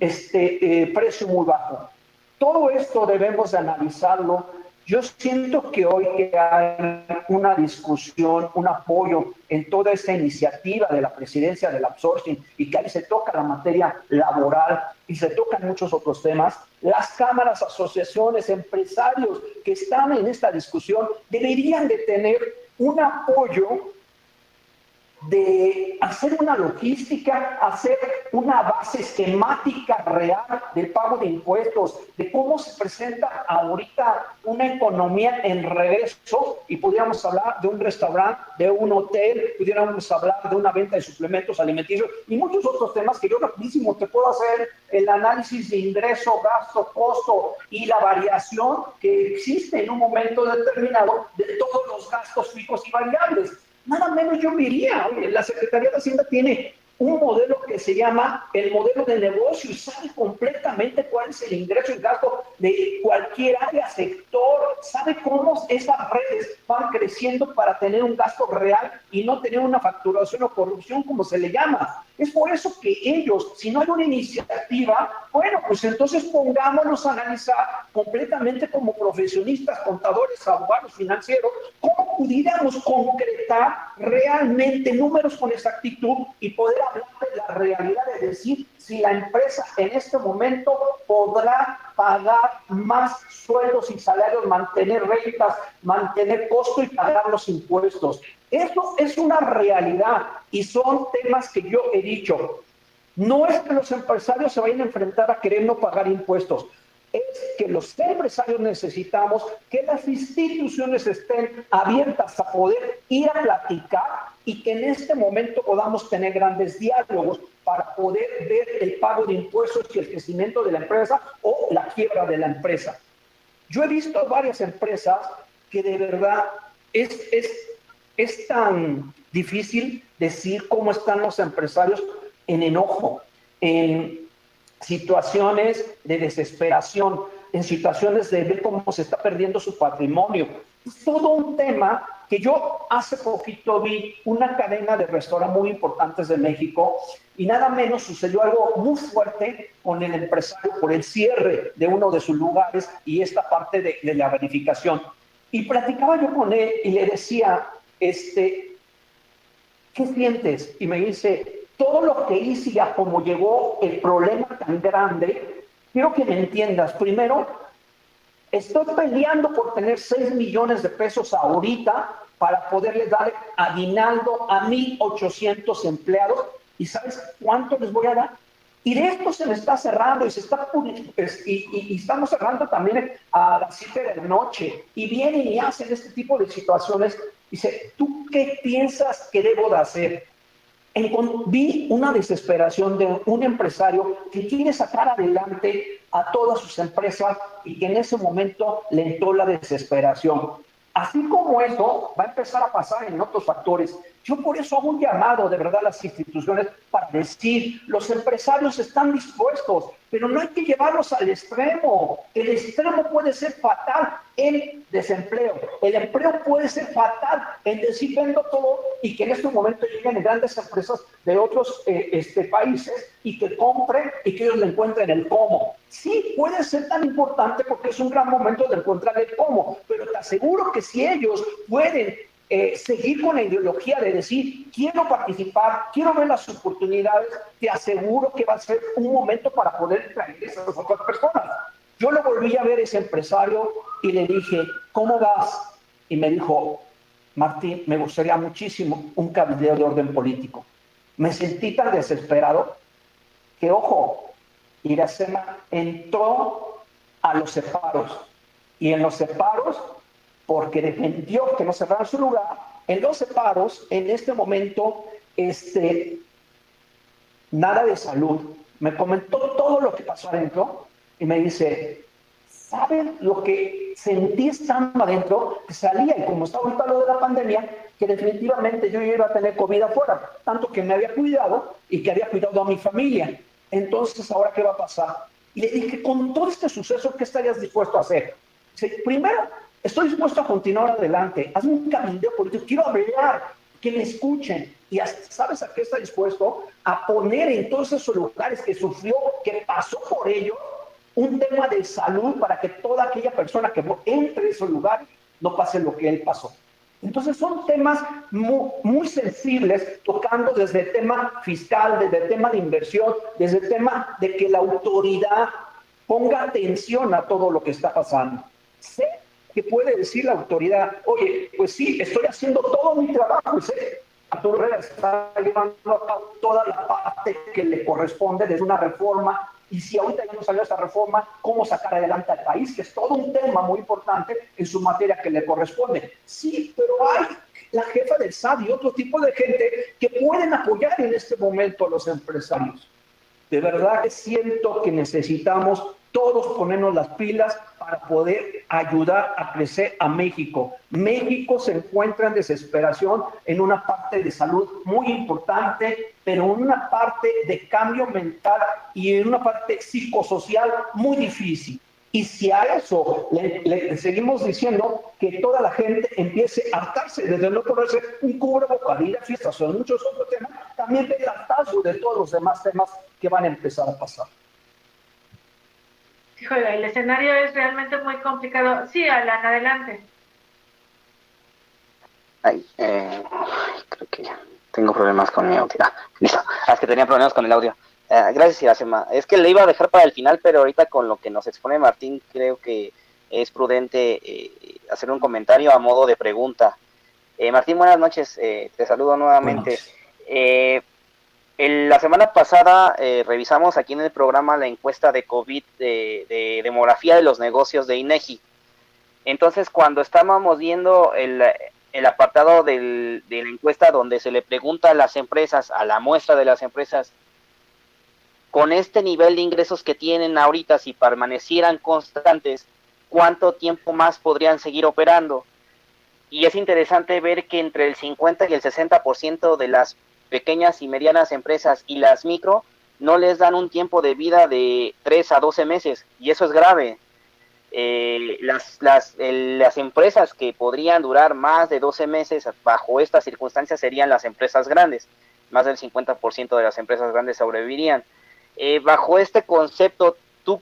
precio muy bajo. Todo esto debemos de analizarlo. Yo siento que hoy que hay una discusión, un apoyo en toda esta iniciativa de la presidencia del outsourcing y que ahí se toca la materia laboral y se tocan muchos otros temas, las cámaras, asociaciones, empresarios que están en esta discusión deberían de tener un apoyo de hacer una logística, hacer una base esquemática real del pago de impuestos, de cómo se presenta ahorita una economía en regreso, y pudiéramos hablar de un restaurante, de un hotel, pudiéramos hablar de una venta de suplementos alimenticios y muchos otros temas que yo rapidísimo te puedo hacer el análisis de ingreso, gasto, costo y la variación que existe en un momento determinado de todos los gastos fijos y variables. Nada menos yo diría, oye, la Secretaría de Hacienda tiene un modelo que se llama el modelo de negocio y sabe completamente cuál es el ingreso y gasto de cualquier área, sector, sabe cómo esas redes van creciendo para tener un gasto real y no tener una facturación o corrupción como se le llama. Es por eso que ellos, si no hay una iniciativa, bueno, pues entonces pongámonos a analizar completamente como profesionistas, contadores, abogados, financieros, cómo pudiéramos concretar realmente números con exactitud y poder hablar de la realidad, de decir si la empresa en este momento podrá pagar más sueldos y salarios, mantener rentas, mantener costo y pagar los impuestos. Eso es una realidad y son temas que yo he dicho. No es que los empresarios se vayan a enfrentar a querer no pagar impuestos, es que los empresarios necesitamos que las instituciones estén abiertas a poder ir a platicar y que en este momento podamos tener grandes diálogos para poder ver el pago de impuestos y el crecimiento de la empresa o la quiebra de la empresa. Yo he visto varias empresas que de verdad es tan difícil decir cómo están los empresarios en enojo, en situaciones de desesperación, en situaciones de ver cómo se está perdiendo su patrimonio. Es todo un tema que yo hace poquito vi una cadena de restaurantes muy importantes de México y nada menos sucedió algo muy fuerte con el empresario por el cierre de uno de sus lugares y esta parte de la verificación. Y platicaba yo con él y le decía, ¿qué sientes? Y me dice, todo lo que hice y a cómo llegó el problema tan grande, quiero que me entiendas. Primero, estoy peleando por tener 6 millones de pesos ahorita para poderle dar aguinaldo a 1,800 empleados. ¿Y sabes cuánto les voy a dar? Y de esto se me está cerrando y estamos cerrando también a las 7 de la noche. Y vienen y hacen este tipo de situaciones. Dice, ¿tú qué piensas que debo de hacer? Vi una desesperación de un empresario que quiere sacar adelante a todas sus empresas y que en ese momento le entró la desesperación. Así como eso va a empezar a pasar en otros factores. Yo por eso hago un llamado de verdad a las instituciones para decir, los empresarios están dispuestos, pero no hay que llevarlos al extremo. El extremo puede ser fatal en desempleo. El empleo puede ser fatal en decir vendo todo y que en este momento lleguen grandes empresas de otros países y que compren y que ellos le encuentren el cómo. Sí, puede ser tan importante porque es un gran momento de encontrar el cómo, pero te aseguro que si ellos pueden seguir con la ideología de decir, quiero participar, quiero ver las oportunidades, te aseguro que va a ser un momento para poder traer a esas otras personas. Yo lo volví a ver ese empresario y le dije, ¿cómo vas? Y me dijo, Martín, me gustaría muchísimo un cabildeo de orden político. Me sentí tan desesperado que, ojo, Iracema entró a los separos. Y en los separos, porque defendió que no cerraran su lugar, en los separos, en este momento, nada de salud. Me comentó todo lo que pasó adentro y me dice, ¿saben lo que sentí estando adentro? Que salía, y como está ahorita lo de la pandemia, que definitivamente yo iba a tener COVID afuera, tanto que me había cuidado y que había cuidado a mi familia. Entonces, ¿ahora qué va a pasar? Y le dije, con todo este suceso, ¿qué estarías dispuesto a hacer? Dice, primero, estoy dispuesto a continuar adelante. Hazme un cabildeo político. Quiero hablar, que me escuchen. Y ¿sabes a qué está dispuesto? A poner en todos esos lugares que sufrió, que pasó por ello, un tema de salud para que toda aquella persona que entre en esos lugares no pase lo que él pasó. Entonces son temas muy, muy sensibles, tocando desde el tema fiscal, desde el tema de inversión, desde el tema de que la autoridad ponga atención a todo lo que está pasando. Sé que puede decir la autoridad, oye, pues sí, estoy haciendo todo mi trabajo, sé, Arturo Herrera está llevando a cabo toda la parte que le corresponde desde una reforma, y si ahorita ya no salió esta reforma, cómo sacar adelante al país, que es todo un tema muy importante en su materia que le corresponde. Sí, pero hay la jefa del SAT y otro tipo de gente que pueden apoyar en este momento a los empresarios. De verdad que siento que necesitamos todos ponernos las pilas para poder ayudar a crecer a México. México se encuentra en desesperación en una parte de salud muy importante, pero en una parte de cambio mental y en una parte psicosocial muy difícil. Y si a eso le seguimos diciendo que toda la gente empiece a hartarse, desde no ponerse un cubrebocas, ir a fiestas o muchos otros temas, también de hartarse de todos los demás temas que van a empezar a pasar. Híjole, el escenario es realmente muy complicado. Sí, Alan, adelante. Creo que tengo problemas con mi audio. Listo. Es que tenía problemas con el audio. Gracias, Iracema. Es que le iba a dejar para el final, pero ahorita con lo que nos expone Martín, creo que es prudente hacer un comentario a modo de pregunta. Martín, buenas noches. Te saludo nuevamente. La semana pasada revisamos aquí en el programa la encuesta de COVID de demografía de los negocios de INEGI. Entonces, cuando estábamos viendo el apartado de la encuesta donde se le pregunta a las empresas, a la muestra de las empresas, con este nivel de ingresos que tienen ahorita, si permanecieran constantes, ¿cuánto tiempo más podrían seguir operando? Y es interesante ver que entre el 50 y el 60% de las pequeñas y medianas empresas y las micro no les dan un tiempo de vida de 3 a 12 meses, y eso es grave. Las empresas que podrían durar más de 12 meses bajo estas circunstancias serían las empresas grandes. Más del 50% de las empresas grandes sobrevivirían. Bajo este concepto, ¿tú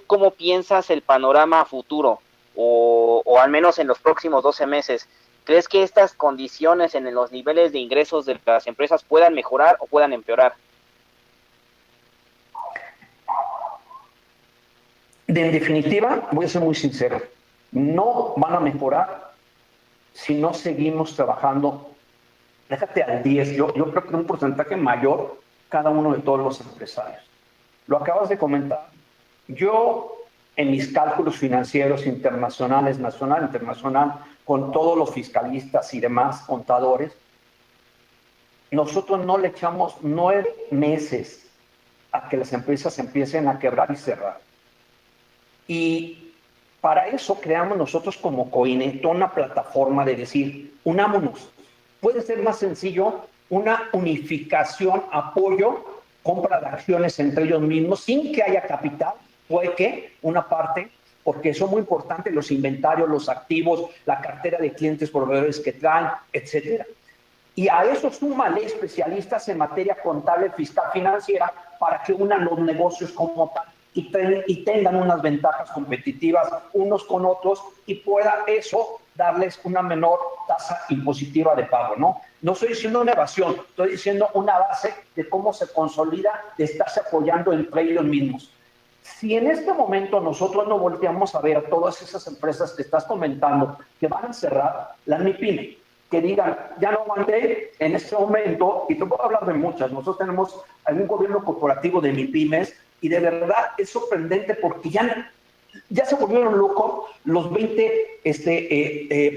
cómo piensas el panorama futuro? O al menos en los próximos 12 meses. ¿Crees que estas condiciones en los niveles de ingresos de las empresas puedan mejorar o puedan empeorar? En definitiva, voy a ser muy sincero, no van a mejorar si no seguimos trabajando, déjate al 10, yo creo que un porcentaje mayor cada uno de todos los empresarios. Lo acabas de comentar. Yo, en mis cálculos financieros internacionales, nacional, internacional, con todos los fiscalistas y demás contadores, nosotros no le echamos 9 meses a que las empresas empiecen a quebrar y cerrar. Y para eso creamos nosotros como COINE una plataforma de decir, unámonos, puede ser más sencillo una unificación, apoyo, compra de acciones entre ellos mismos sin que haya capital, puede que una parte, porque son muy importantes los inventarios, los activos, la cartera de clientes, proveedores que traen, etcétera. Y a eso súmale especialistas en materia contable, fiscal, financiera, para que unan los negocios como tal y tengan unas ventajas competitivas unos con otros y pueda eso darles una menor tasa impositiva de pago, ¿no? No estoy diciendo una evasión, estoy diciendo una base de cómo se consolida de estarse apoyando entre ellos mismos. Si en este momento nosotros no volteamos a ver a todas esas empresas que estás comentando que van a cerrar, las MIPYME, que digan, ya no aguanté en este momento, y te puedo hablar de muchas, nosotros tenemos algún gobierno corporativo de MIPYMES, y de verdad es sorprendente porque ya se volvieron locos los 20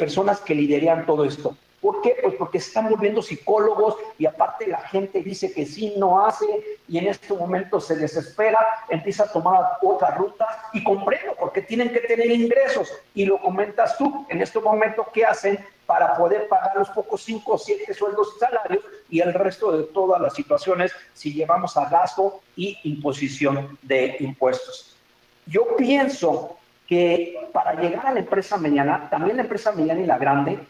personas que lideran todo esto. ¿Por qué? Pues porque se están volviendo psicólogos y aparte la gente dice que sí, no hace y en este momento se desespera, empieza a tomar otra ruta y comprendo porque tienen que tener ingresos y lo comentas tú, en este momento ¿qué hacen para poder pagar los pocos 5 o 7 sueldos y salarios y el resto de todas las situaciones si llevamos a gasto y imposición de impuestos? Yo pienso que para llegar a la empresa mediana, también la empresa mediana y la grande,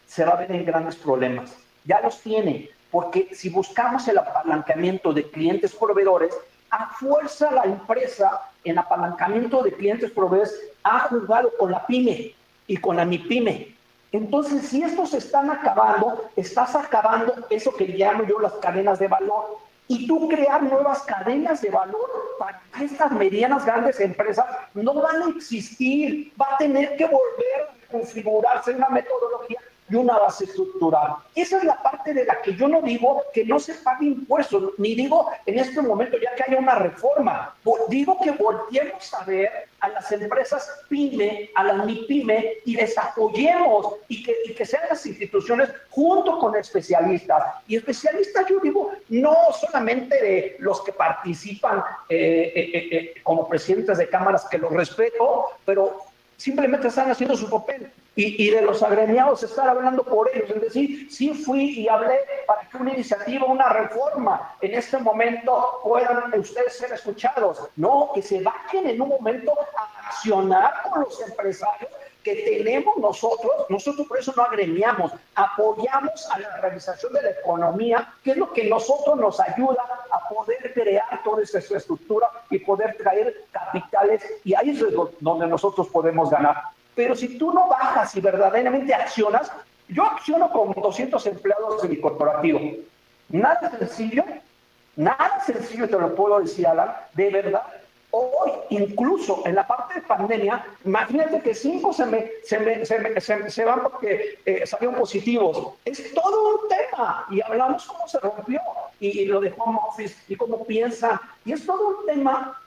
se va a ver en grandes problemas. Ya los tiene, porque si buscamos el apalancamiento de clientes proveedores, a fuerza la empresa en apalancamiento de clientes proveedores ha jugado con la pyme y con la MIPYME. Entonces, si estos están acabando, estás acabando eso que llamo yo las cadenas de valor. Y tú crear nuevas cadenas de valor para que estas medianas grandes empresas no van a existir. Va a tener que volver a configurarse una metodología y una base estructural. Esa es la parte de la que yo no digo que no se pague impuestos, ni digo en este momento ya que haya una reforma. Digo que volteemos a ver a las empresas PYME, a las MIPYME y les apoyemos y que sean las instituciones junto con especialistas. Y especialistas, yo digo, no solamente de los que participan como presidentes de cámaras, que los respeto, pero simplemente están haciendo su papel. Y de los agremiados estar hablando por ellos, es decir, sí fui y hablé para que una iniciativa, una reforma, en este momento puedan ustedes ser escuchados. No, que se bajen en un momento a accionar con los empresarios que tenemos nosotros por eso no agremiamos, apoyamos a la realización de la economía, que es lo que nosotros nos ayuda a poder crear toda esta estructura y poder traer capitales, y ahí es donde nosotros podemos ganar. Pero si tú no bajas y verdaderamente accionas, yo acciono con 200 empleados de mi corporativo. Nada sencillo, te lo puedo decir, Alan, de verdad. Hoy, incluso en la parte de pandemia, imagínate que 5 se van porque salieron positivos. Es todo un tema. Y hablamos cómo se rompió y lo de home office y cómo piensa. Y es todo un tema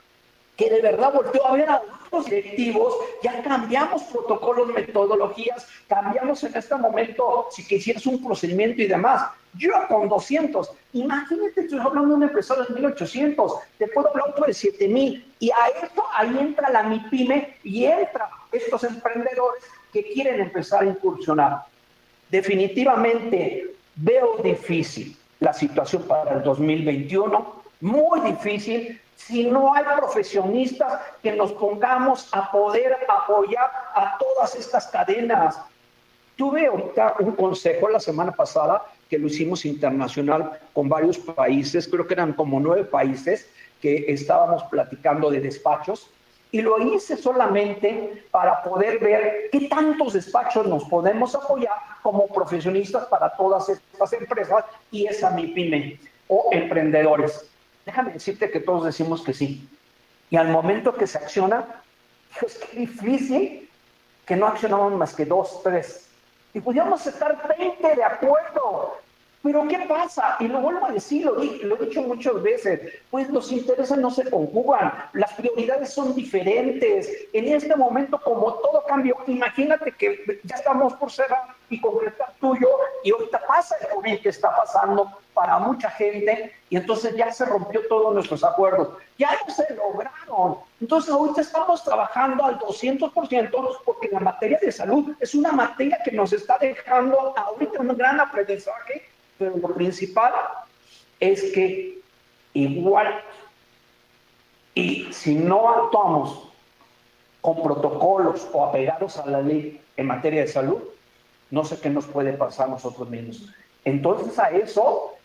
que de verdad volteó a ver a los directivos, ya cambiamos protocolos, metodologías, cambiamos en este momento, si quisieras un procedimiento y demás. Yo con 200, imagínate, estoy hablando de un empresario de 1,800, te puedo hablar otro de 7,000, y a esto ahí entra la MIPYME y entra estos emprendedores que quieren empezar a incursionar. Definitivamente veo difícil la situación para el 2021, muy difícil, si no hay profesionistas que nos pongamos a poder apoyar a todas estas cadenas. Tuve ahorita un consejo la semana pasada que lo hicimos internacional con varios países, creo que eran como 9 países que estábamos platicando de despachos, y lo hice solamente para poder ver qué tantos despachos nos podemos apoyar como profesionistas para todas estas empresas y esa MIPYME o emprendedores. Déjame decirte que todos decimos que sí. Y al momento que se acciona, es que difícil que no accionamos más que 2, 3. Y pudiéramos estar 20 de acuerdo. Pero ¿qué pasa? Y lo vuelvo a decir, lo he dicho muchas veces, pues los intereses no se conjugan, las prioridades son diferentes. En este momento, como todo cambio, imagínate que ya estamos por cerrar y concretar tuyo, y ahorita pasa el COVID que está pasando para mucha gente, y entonces ya se rompió todos nuestros acuerdos, ya no se lograron. Entonces ahorita estamos trabajando al 200% porque la materia de salud es una materia que nos está dejando ahorita un gran aprendizaje, pero lo principal es que igual, y si no actuamos con protocolos o apegados a la ley en materia de salud, no sé qué nos puede pasar a nosotros mismos. Entonces a eso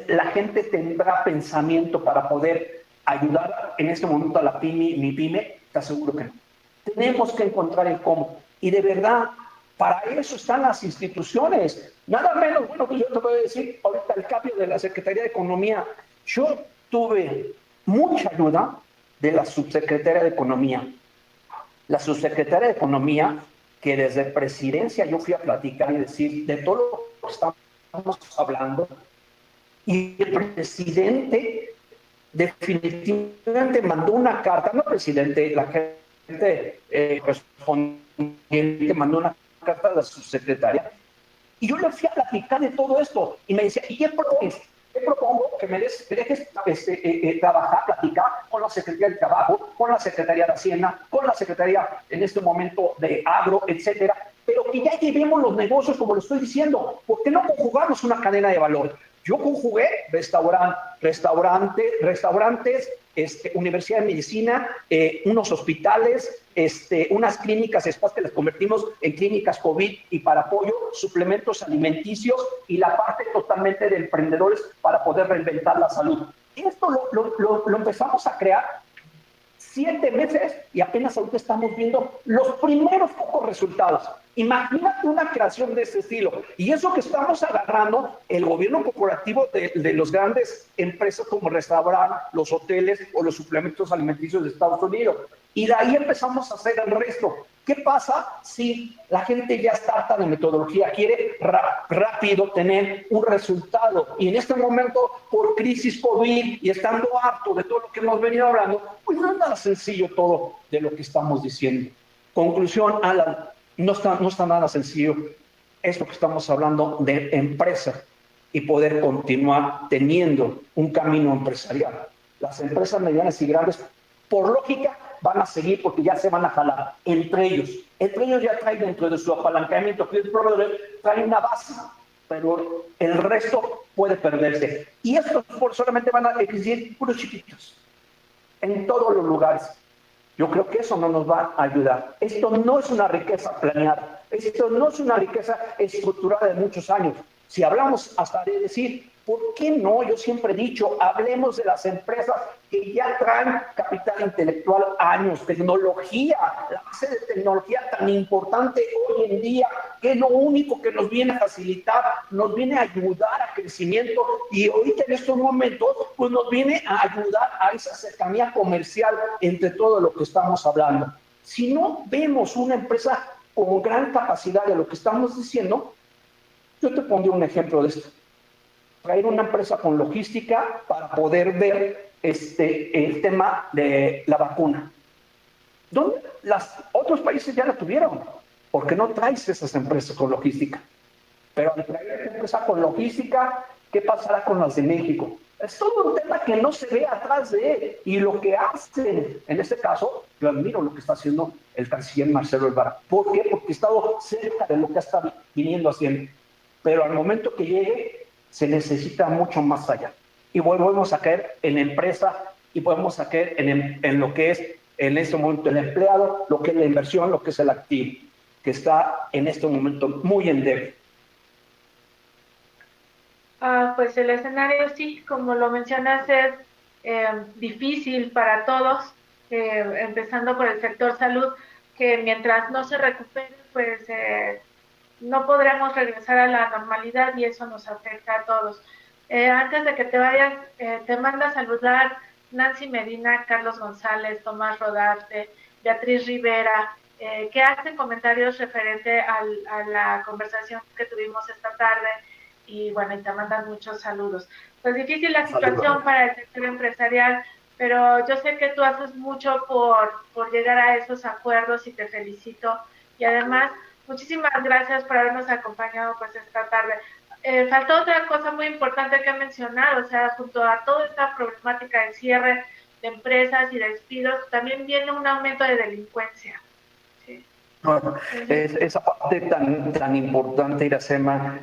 la gente tendrá pensamiento para poder ayudar en este momento a la pyme, mi pyme, te aseguro que no. Tenemos que encontrar el cómo. Y de verdad, para eso están las instituciones. Nada menos, bueno, pues yo te voy a decir, ahorita el cambio de la Secretaría de Economía, yo tuve mucha ayuda de la Subsecretaría de Economía. La Subsecretaria de Economía, que desde presidencia yo fui a platicar y decir de todo lo que estamos hablando, y el presidente definitivamente mandó una carta, no presidente, la gente correspondiente mandó una carta a la subsecretaria, y yo le fui a platicar de todo esto, y me decía, ¿y qué propones? Te propongo que me dejes trabajar, platicar con la Secretaría de Trabajo, con la Secretaría de Hacienda, con la Secretaría en este momento de Agro, etcétera, pero que ya llevemos los negocios como lo estoy diciendo. ¿Por qué no conjugamos una cadena de valor? Yo conjugué restaurantes, Universidad de Medicina, unos hospitales, unas clínicas, spas que las convertimos en clínicas COVID y para apoyo, suplementos alimenticios y la parte totalmente de emprendedores para poder reinventar la salud. Esto lo empezamos a crear 7 meses y apenas ahorita estamos viendo los primeros pocos resultados. Imagínate una creación de ese estilo. Y eso que estamos agarrando el gobierno corporativo de las grandes empresas como restaurantes, los hoteles o los suplementos alimenticios de Estados Unidos. Y de ahí empezamos a hacer el resto. ¿Qué pasa si la gente ya está harta de metodología, quiere rápido tener un resultado? Y en este momento, por crisis COVID y estando harto de todo lo que hemos venido hablando, pues no es nada sencillo todo de lo que estamos diciendo. Conclusión, Alan, no está nada sencillo esto que estamos hablando de empresa y poder continuar teniendo un camino empresarial. Las empresas medianas y grandes, por lógica, van a seguir porque ya se van a jalar entre ellos. Entre ellos ya traen dentro de su apalancamiento, traen una base, pero el resto puede perderse. Y estos solamente van a existir puros chiquitos en todos los lugares. Yo creo que eso no nos va a ayudar. Esto no es una riqueza planeada. Esto no es una riqueza estructurada de muchos años. Si hablamos hasta de decir, ¿por qué no? Yo siempre he dicho, hablemos de las empresas que ya traen capital intelectual años, tecnología, la base de tecnología tan importante hoy en día, que es lo único que nos viene a facilitar, nos viene a ayudar a crecimiento y ahorita en estos momentos, pues nos viene a ayudar a esa cercanía comercial entre todo lo que estamos hablando. Si no vemos una empresa con gran capacidad de lo que estamos diciendo, yo te pondré un ejemplo de esto. Traer una empresa con logística para poder ver el tema de la vacuna. ¿Dónde? Otros países ya la tuvieron. ¿Por qué no traes esas empresas con logística? Pero al traer una empresa con logística, ¿qué pasará con las de México? Es todo un tema que no se ve atrás de él. Y lo que hacen, en este caso, yo admiro lo que está haciendo el canciller Marcelo Ebrard. ¿Por qué? Porque ha estado cerca de lo que está viniendo haciendo. Pero al momento que llegue, se necesita mucho más allá. Y volvemos a caer en la empresa y podemos a caer en lo que es en este momento el empleado, lo que es la inversión, lo que es el activo, que está en este momento muy endeble. Pues el escenario sí, como lo mencionas, es difícil para todos, empezando por el sector salud, que mientras no se recupere, pues no podremos regresar a la normalidad y eso nos afecta a todos. Antes de que te vayas, te manda a saludar Nancy Medina, Carlos González, Tomás Rodarte, Beatriz Rivera, que hacen comentarios referente a la conversación que tuvimos esta tarde. y bueno, y te mandan muchos saludos. Pues difícil la Saludos. situación para el sector empresarial, pero yo sé que tú haces mucho por llegar a esos acuerdos y te felicito. Y además, muchísimas gracias por habernos acompañado pues esta tarde. Faltó otra cosa muy importante que mencionar, o sea, junto a toda esta problemática de cierre de empresas y despidos, también viene un aumento de delincuencia. ¿Sí? Bueno, Entonces, esa parte tan importante, Iracema,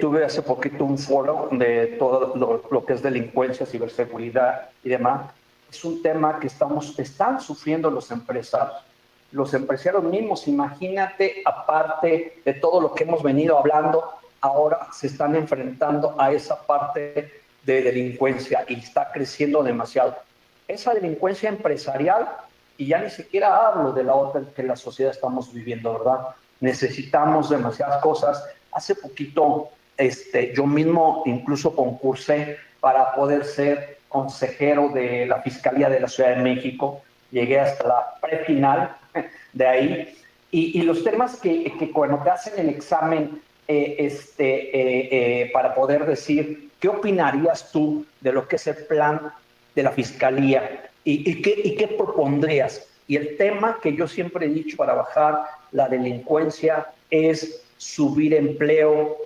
tuve hace poquito un foro de todo lo que es delincuencia, ciberseguridad y demás. Es un tema que están sufriendo los empresarios mismos. Imagínate, aparte de todo lo que hemos venido hablando, ahora se están enfrentando a esa parte de delincuencia y está creciendo demasiado. Esa delincuencia empresarial, y ya ni siquiera hablo de la otra que la sociedad estamos viviendo, ¿verdad? Necesitamos demasiadas cosas. Hace poquito, yo mismo incluso concursé para poder ser consejero de la Fiscalía de la Ciudad de México. Llegué hasta la prefinal de ahí. Y los temas que cuando te hacen el examen para poder decir qué opinarías tú de lo que es el plan de la Fiscalía y qué propondrías. Y el tema que yo siempre he dicho para bajar la delincuencia es subir empleo,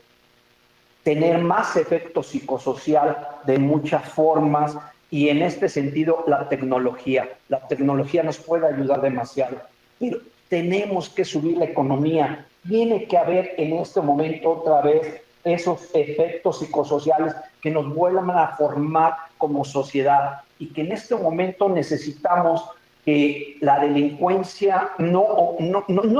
tener más efecto psicosocial de muchas formas y en este sentido la tecnología. La tecnología nos puede ayudar demasiado, pero tenemos que subir la economía. Tiene que haber en este momento otra vez esos efectos psicosociales que nos vuelvan a formar como sociedad y que en este momento necesitamos que la delincuencia no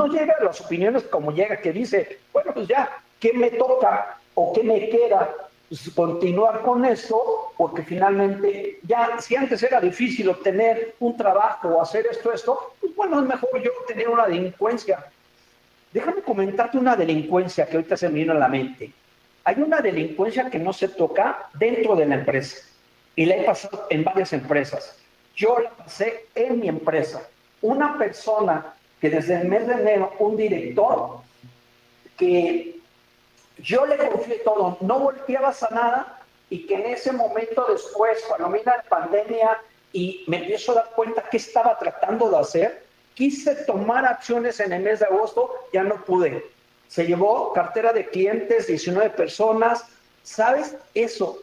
llega a las opiniones como llega, que dice, bueno, pues ya, ¿qué me toca o qué me queda? Pues continuar con eso, porque finalmente ya, si antes era difícil obtener un trabajo o hacer esto, pues bueno, es mejor yo tener una delincuencia. Déjame comentarte una delincuencia que ahorita se me vino a la mente. Hay una delincuencia que no se toca dentro de la empresa y la he pasado en varias empresas. Yo la pasé en mi empresa. Una persona que desde el mes de enero, un director que yo le confié todo, no volteabas a nada y que en ese momento después, cuando vino la pandemia y me empiezo a dar cuenta qué estaba tratando de hacer, quise tomar acciones en el mes de agosto, ya no pude. Se llevó cartera de clientes, 19 personas, ¿sabes? Eso,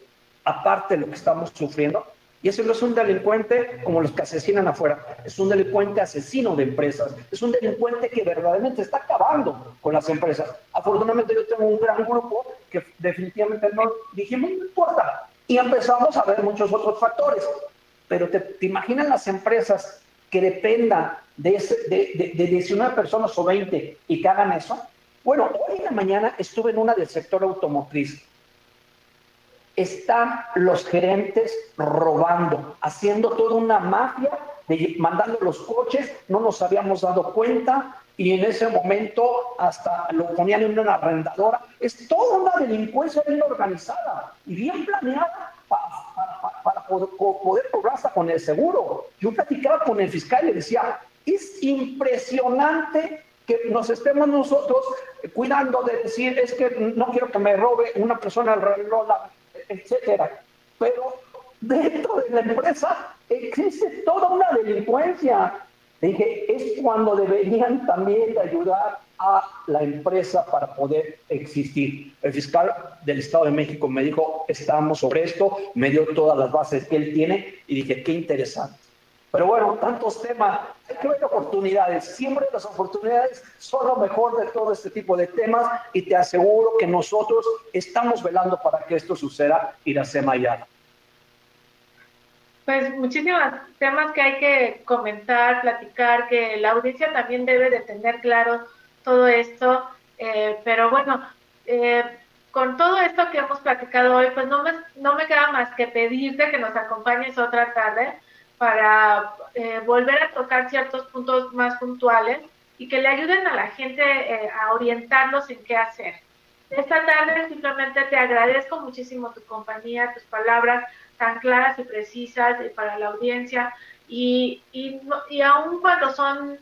aparte de lo que estamos sufriendo, y ese no es un delincuente como los que asesinan afuera, es un delincuente asesino de empresas, es un delincuente que verdaderamente está acabando con las empresas. Afortunadamente yo tengo un gran grupo que definitivamente no dijimos, no importa, y empezamos a ver muchos otros factores. Pero te imaginas las empresas que dependan de 19 personas o 20 y que hagan eso. Bueno, hoy en la mañana estuve en una del sector automotriz. Están los gerentes robando, haciendo toda una mafia, mandando los coches, no nos habíamos dado cuenta y en ese momento hasta lo ponían en una arrendadora. Es toda una delincuencia bien organizada y bien planeada para poder cobrar hasta con el seguro. Yo platicaba con el fiscal y le decía, es impresionante que nos estemos nosotros cuidando de decir, es que no quiero que me robe una persona al reloj, etcétera. Pero dentro de la empresa existe toda una delincuencia. Dije, es cuando deberían también de ayudar a la empresa para poder existir. El fiscal del Estado de México me dijo, estamos sobre esto, me dio todas las bases que él tiene y dije, qué interesante. Pero bueno, tantos temas, hay que ver oportunidades. Siempre las oportunidades son lo mejor de todo este tipo de temas y te aseguro que nosotros estamos velando para que esto suceda, Iracema Ayala. Pues muchísimos temas que hay que comentar, platicar, que la audiencia también debe de tener claro todo esto, pero bueno, con todo esto que hemos platicado hoy, pues no me queda más que pedirte que nos acompañes otra tarde para volver a tocar ciertos puntos más puntuales y que le ayuden a la gente a orientarnos en qué hacer. Esta tarde simplemente te agradezco muchísimo tu compañía, tus palabras tan claras y precisas para la audiencia y aun cuando son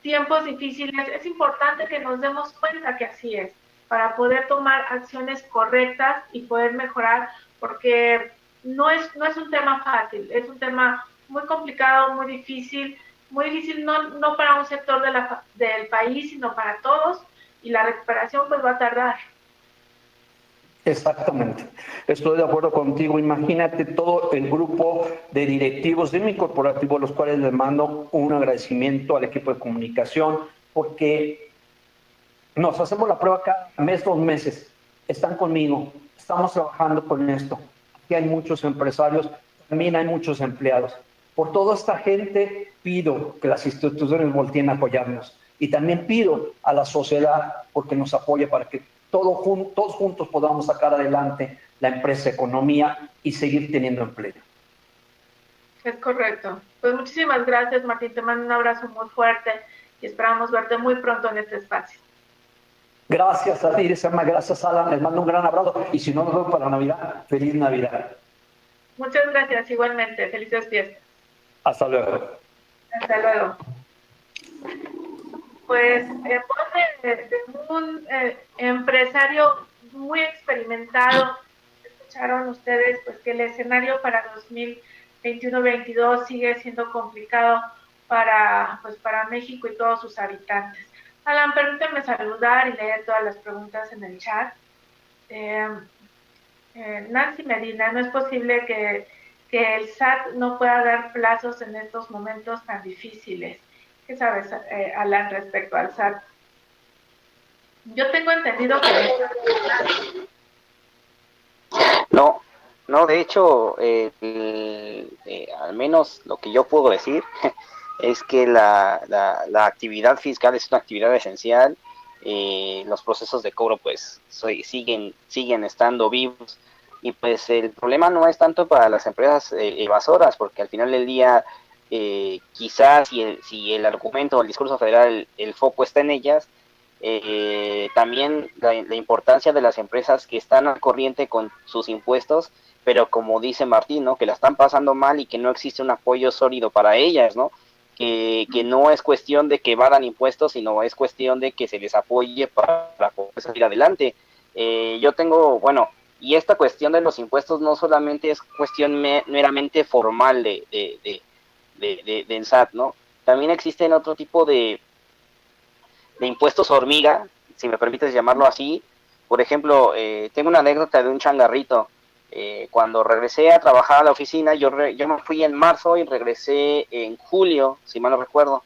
tiempos difíciles, es importante que nos demos cuenta que así es. para poder tomar acciones correctas y poder mejorar, porque no es un tema fácil, es un tema muy complicado, muy difícil no para un sector del país, sino para todos, y la recuperación pues va a tardar. Exactamente, estoy de acuerdo contigo. Imagínate todo el grupo de directivos de mi corporativo, a los cuales les mando un agradecimiento al equipo de comunicación, porque nos hacemos la prueba cada mes, 2 meses. Están conmigo, estamos trabajando con esto. Aquí hay muchos empresarios, también hay muchos empleados. Por toda esta gente pido que las instituciones volteen a apoyarnos. Y también pido a la sociedad porque nos apoye para que todos juntos podamos sacar adelante la empresa, economía y seguir teniendo empleo. Es correcto. Pues muchísimas gracias, Martín. Te mando un abrazo muy fuerte y esperamos verte muy pronto en este espacio. Gracias a ti, Irisema. Gracias, Alan. Les mando un gran abrazo. Y si no nos vemos para Navidad, feliz Navidad. Muchas gracias, igualmente. Felices fiestas. Hasta luego. Hasta luego. Pues de un empresario muy experimentado, escucharon ustedes pues que el escenario para 2021-22 sigue siendo complicado para México y todos sus habitantes. Alan, permíteme saludar y leer todas las preguntas en el chat. Nancy Medina, no es posible que el SAT no pueda dar plazos en estos momentos tan difíciles. ¿Qué sabes, Alan, respecto al SAT? Yo tengo entendido que... No, de hecho, al menos lo que yo puedo decir es que la actividad fiscal es una actividad esencial. Los procesos de cobro pues siguen estando vivos, y pues el problema no es tanto para las empresas evasoras, porque al final del día quizás si el argumento o el discurso federal, el foco está en ellas, también la importancia de las empresas que están al corriente con sus impuestos, pero como dice Martín, ¿no? Que la están pasando mal y que no existe un apoyo sólido para ellas, ¿no? Que no es cuestión de que evadan impuestos, sino es cuestión de que se les apoye para poder salir adelante. Yo tengo, bueno, y esta cuestión de los impuestos no solamente es cuestión meramente formal de SAT, ¿no? También existen otro tipo de impuestos hormiga, si me permites llamarlo así. Por ejemplo, tengo una anécdota de un changarrito. Cuando regresé a trabajar a la oficina, yo me fui en marzo y regresé en julio, si mal no recuerdo.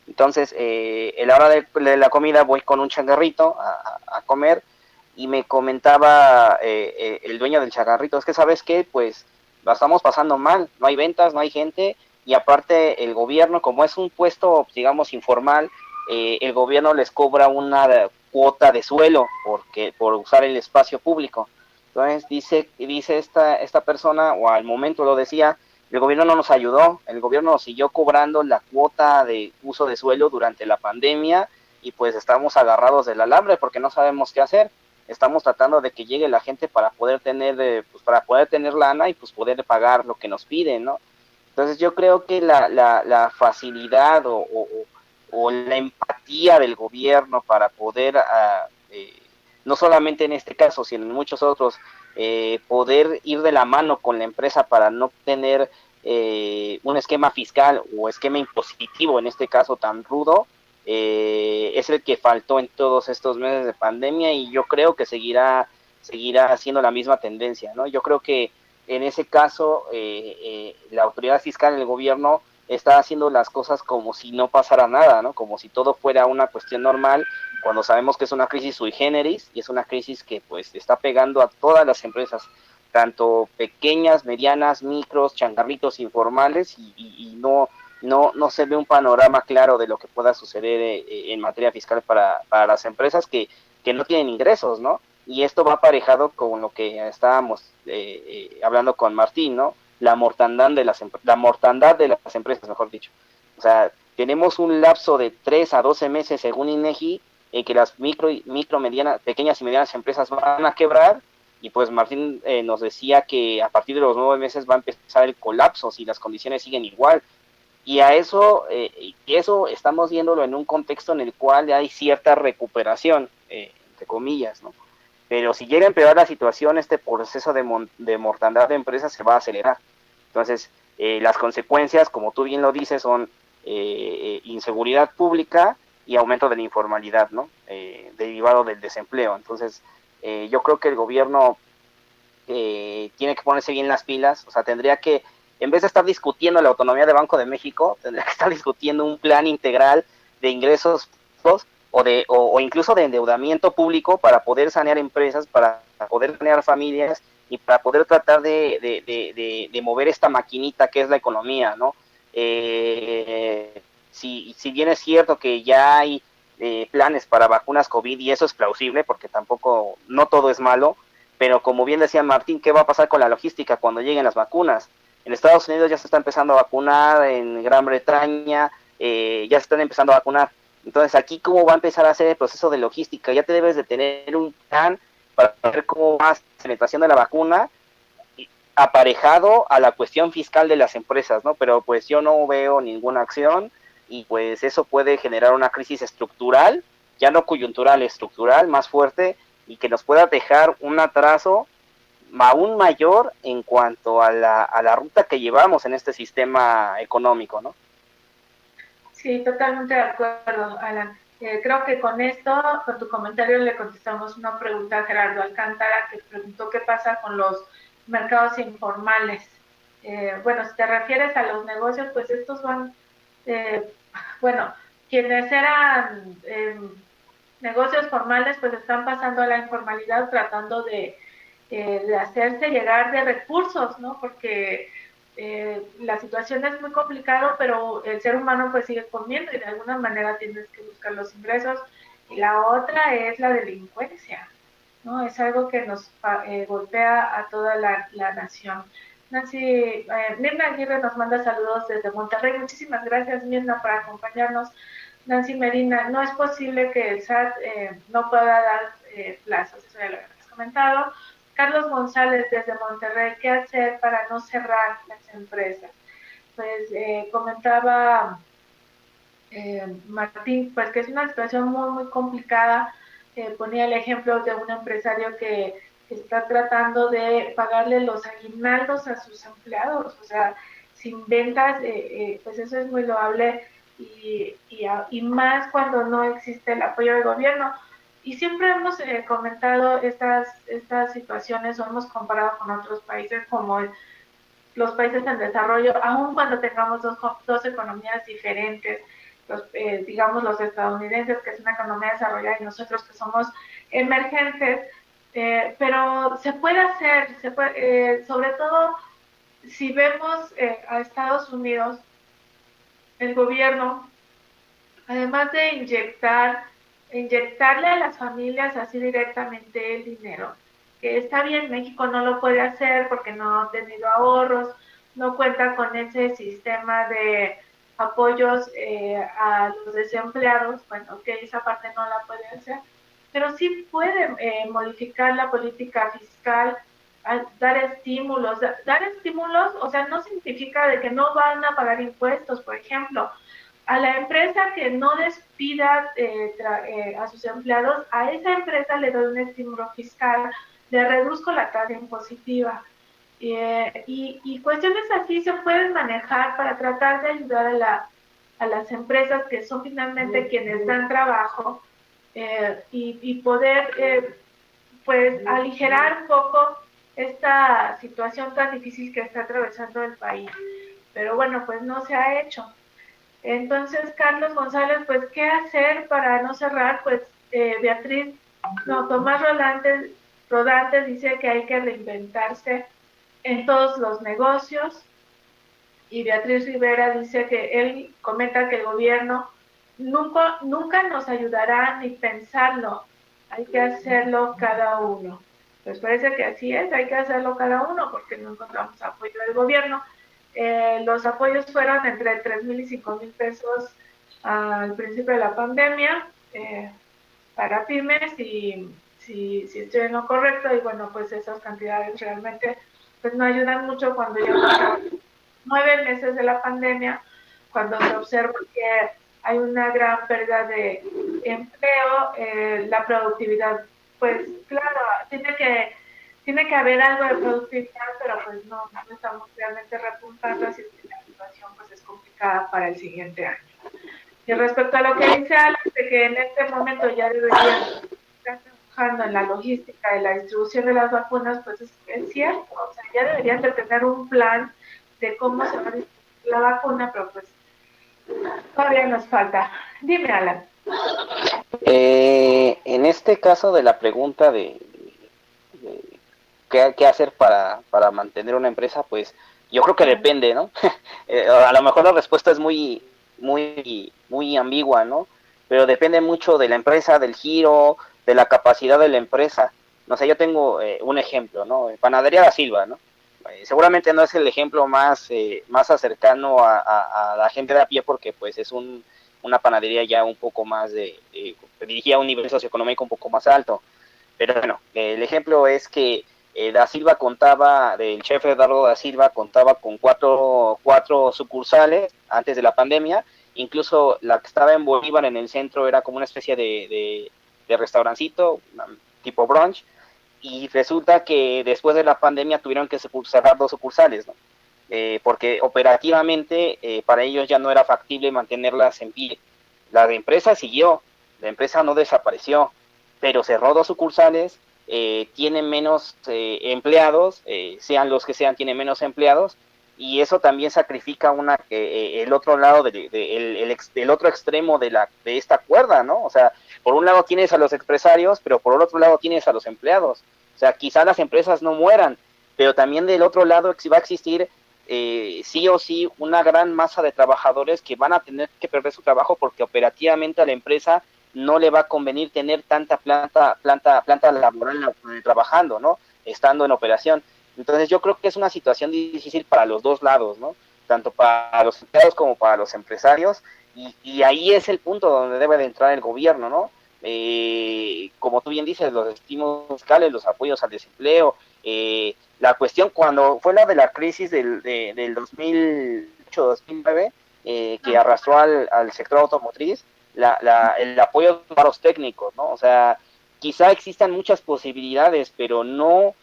Entonces, a la hora de la comida voy con un changarrito a comer, y me comentaba el dueño del changarrito, es que ¿sabes qué? Pues la estamos pasando mal, no hay ventas, no hay gente, y aparte el gobierno, como es un puesto, digamos, informal, el gobierno les cobra una cuota de suelo por usar el espacio público. Entonces dice esta persona, o al momento lo decía, el gobierno no nos ayudó, el gobierno nos siguió cobrando la cuota de uso de suelo durante la pandemia, y pues estamos agarrados del alambre porque no sabemos qué hacer. Estamos tratando de que llegue la gente para poder tener lana y pues poder pagar lo que nos piden, ¿no? Entonces yo creo que la facilidad o la empatía del gobierno para poder no solamente en este caso, sino en muchos otros, poder ir de la mano con la empresa para no tener un esquema fiscal o esquema impositivo, en este caso tan rudo, es el que faltó en todos estos meses de pandemia, y yo creo que seguirá siendo la misma tendencia, ¿no? Yo creo que en ese caso la autoridad fiscal, el gobierno, está haciendo las cosas como si no pasara nada, ¿no? Como si todo fuera una cuestión normal, cuando sabemos que es una crisis sui generis, y es una crisis que pues está pegando a todas las empresas, tanto pequeñas, medianas, micros, changarritos informales, y no se ve un panorama claro de lo que pueda suceder en materia fiscal para las empresas que no tienen ingresos, ¿no? Y esto va aparejado con lo que estábamos hablando con Martín, ¿no? La mortandad de las empresas, mejor dicho. O sea, tenemos un lapso de 3 a 12 meses, según INEGI, en que las pequeñas y medianas empresas van a quebrar, y pues Martín nos decía que a partir de los 9 meses va a empezar el colapso si las condiciones siguen igual. Y eso estamos viéndolo en un contexto en el cual hay cierta recuperación. entre comillas, ¿no? Pero si llega a empeorar la situación, este proceso de mortandad de empresas se va a acelerar. Entonces, las consecuencias, como tú bien lo dices, son inseguridad pública y aumento de la informalidad, ¿no? Derivado del desempleo. Entonces, yo creo que el gobierno tiene que ponerse bien las pilas, o sea, tendría que, en vez de estar discutiendo la autonomía de Banco de México, tendría que estar discutiendo un plan integral de ingresos o incluso de endeudamiento público para poder sanear empresas, para poder sanear familias y para poder tratar de mover esta maquinita que es la economía, ¿no? Si bien es cierto que ya hay planes para vacunas COVID y eso es plausible porque tampoco, no todo es malo, pero como bien decía Martín, ¿qué va a pasar con la logística cuando lleguen las vacunas? En Estados Unidos ya se está empezando a vacunar, en Gran Bretaña ya se están empezando a vacunar. Entonces, aquí, ¿cómo va a empezar a hacer el proceso de logística? Ya te debes de tener un plan para ver cómo va la penetración de la vacuna aparejado a la cuestión fiscal de las empresas, ¿no? Pero pues yo no veo ninguna acción y pues eso puede generar una crisis estructural, ya no coyuntural, estructural, más fuerte y que nos pueda dejar un atraso aún mayor en cuanto a la ruta que llevamos en este sistema económico, ¿no? Sí, totalmente de acuerdo, Alan. Creo que con esto, con tu comentario, le contestamos una pregunta a Gerardo Alcántara, que preguntó qué pasa con los mercados informales. Bueno, si te refieres a los negocios, pues estos van, bueno, quienes eran negocios formales, pues están pasando a la informalidad tratando de hacerse llegar de recursos, ¿no? Porque la situación es muy complicada, pero el ser humano pues sigue comiendo y de alguna manera tienes que buscar los ingresos. Y la otra es la delincuencia, ¿no? Es algo que nos golpea a toda la nación. Nancy, Mirna Aguirre nos manda saludos desde Monterrey. Muchísimas gracias, Mirna, por acompañarnos. Nancy Medina, no es posible que el SAT no pueda dar plazos, eso ya lo habíamos comentado. Carlos González desde Monterrey, ¿qué hacer para no cerrar las empresas? Pues comentaba Martín, pues que es una situación muy, muy complicada. Ponía el ejemplo de un empresario que está tratando de pagarle los aguinaldos a sus empleados, o sea, sin ventas, pues eso es muy loable y más cuando no existe el apoyo del gobierno. Y siempre hemos comentado estas situaciones o hemos comparado con otros países como los países en desarrollo, aun cuando tengamos dos economías diferentes, digamos los estadounidenses, que es una economía desarrollada, y nosotros que somos emergentes, pero se puede hacer, sobre todo si vemos a Estados Unidos, el gobierno, además de inyectarle a las familias así directamente el dinero, que está bien, México no lo puede hacer porque no ha tenido ahorros, no cuenta con ese sistema de apoyos a los desempleados, bueno, que esa parte no la puede hacer, pero sí puede modificar la política fiscal, dar estímulos, o sea, no significa de que no van a pagar impuestos, por ejemplo, a la empresa que no despida a sus empleados, a esa empresa le doy un estímulo fiscal, le reduzco la tasa impositiva. Y cuestiones así se pueden manejar para tratar de ayudar a las empresas que son finalmente quienes dan trabajo y poder pues aligerar un poco esta situación tan difícil que está atravesando el país. Pero bueno, pues no se ha hecho. Entonces, Carlos González, pues, ¿qué hacer para no cerrar? Pues, Tomás Rodante dice que hay que reinventarse en todos los negocios y Beatriz Rivera dice que él comenta que el gobierno nunca nos ayudará ni pensarlo, hay que hacerlo cada uno. Pues parece que así es, hay que hacerlo cada uno porque no encontramos apoyo del gobierno. Los apoyos fueron entre 3,000 y 5,000 pesos al principio de la pandemia para pymes y si estoy en lo correcto y bueno, pues esas cantidades realmente pues no ayudan mucho cuando ya pasaron 9 meses de la pandemia, cuando se observa que hay una gran pérdida de empleo, la productividad pues claro, tiene que haber algo de productividad, pero pues no estamos realmente repuntando, así que la situación pues es complicada para el siguiente año. Y respecto a lo que dice Alex, de que en este momento ya deberían estar trabajando en la logística de la distribución de las vacunas, pues es cierto, o sea, ya deberían de tener un plan de cómo se va a distribuir la vacuna, pero pues todavía nos falta. Dime, Alan. En este caso de la pregunta de qué hacer para mantener una empresa, pues yo creo que depende, ¿no? A lo mejor la respuesta es muy ambigua, ¿no? Pero depende mucho de la empresa, del giro, de la capacidad de la empresa. No sé, yo tengo un ejemplo, ¿no? Panadería da Silva, ¿no? Seguramente no es el ejemplo más cercano a la gente de a pie porque pues es una panadería ya un poco más dirigida a un nivel socioeconómico un poco más alto. Pero bueno, el ejemplo es que Da Silva el chef Eduardo Da Silva contaba con cuatro sucursales antes de la pandemia, incluso la que estaba en Bolívar en el centro era como una especie de restaurancito tipo brunch, y resulta que después de la pandemia tuvieron que cerrar dos sucursales, ¿no? Porque operativamente para ellos ya no era factible mantenerlas en pie. La empresa siguió, la empresa no desapareció, pero cerró dos sucursales, tiene menos empleados, sean los que sean, tiene menos empleados, y eso también sacrifica el otro lado, el otro extremo de esta cuerda, ¿no? O sea, por un lado tienes a los empresarios, pero por el otro lado tienes a los empleados. O sea, quizá las empresas no mueran, pero también del otro lado va a existir sí o sí una gran masa de trabajadores que van a tener que perder su trabajo porque operativamente a la empresa no le va a convenir tener tanta planta laboral trabajando, ¿no? Estando en operación. Entonces yo creo que es una situación difícil para los dos lados, ¿no? Tanto para los empleados como para los empresarios, y ahí es el punto donde debe de entrar el gobierno, ¿no? Como tú bien dices, los estímulos fiscales, los apoyos al desempleo, la cuestión cuando fue la de la crisis del 2008-2009, que arrastró al sector automotriz, el apoyo para los técnicos, ¿no? O sea, quizá existan muchas posibilidades, pero no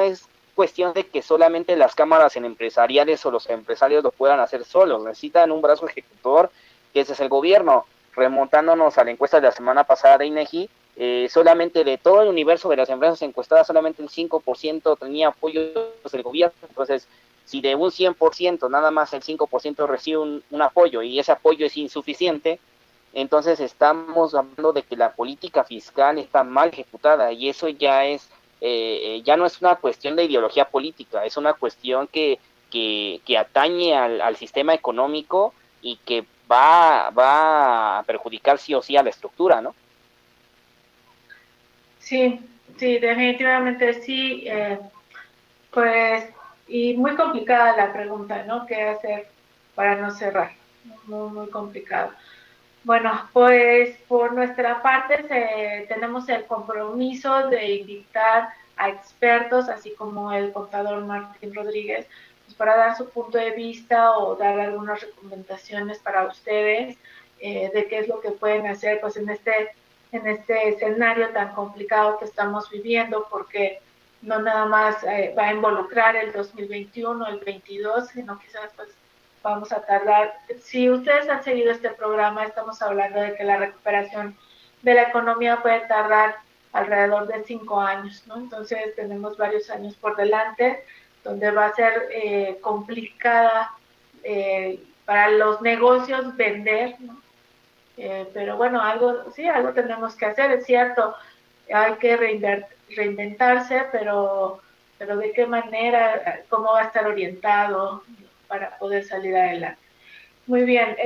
es cuestión de que solamente las cámaras empresariales o los empresarios lo puedan hacer solos, necesitan un brazo ejecutor, que ese es el gobierno. Remontándonos a la encuesta de la semana pasada de INEGI, solamente de todo el universo de las empresas encuestadas, solamente el 5% tenía apoyo del gobierno. Entonces, si de un 100% nada más el 5% recibe un apoyo y ese apoyo es insuficiente, entonces estamos hablando de que la política fiscal está mal ejecutada, y eso ya no es una cuestión de ideología política, es una cuestión que atañe al sistema económico y que va a perjudicar sí o sí a la estructura, ¿no? Sí, sí, definitivamente sí. Pues, y muy complicada la pregunta, ¿no? ¿Qué hacer para no cerrar? Muy complicado. Bueno, pues por nuestra parte tenemos el compromiso de invitar a expertos, así como el contador Martín Rodríguez, pues para dar su punto de vista o dar algunas recomendaciones para ustedes de qué es lo que pueden hacer pues en este escenario tan complicado que estamos viviendo, porque no nada más va a involucrar el 2021, el 22, sino quizás pues vamos a tardar. Si ustedes han seguido este programa, estamos hablando de que la recuperación de la economía puede tardar alrededor de 5 años, ¿no? Entonces tenemos varios años por delante donde va a ser complicada para los negocios vender, ¿no? Pero bueno, algo tenemos que hacer, es cierto, hay que reinventarse, pero de qué manera, cómo va a estar orientado para poder salir adelante. Muy bien,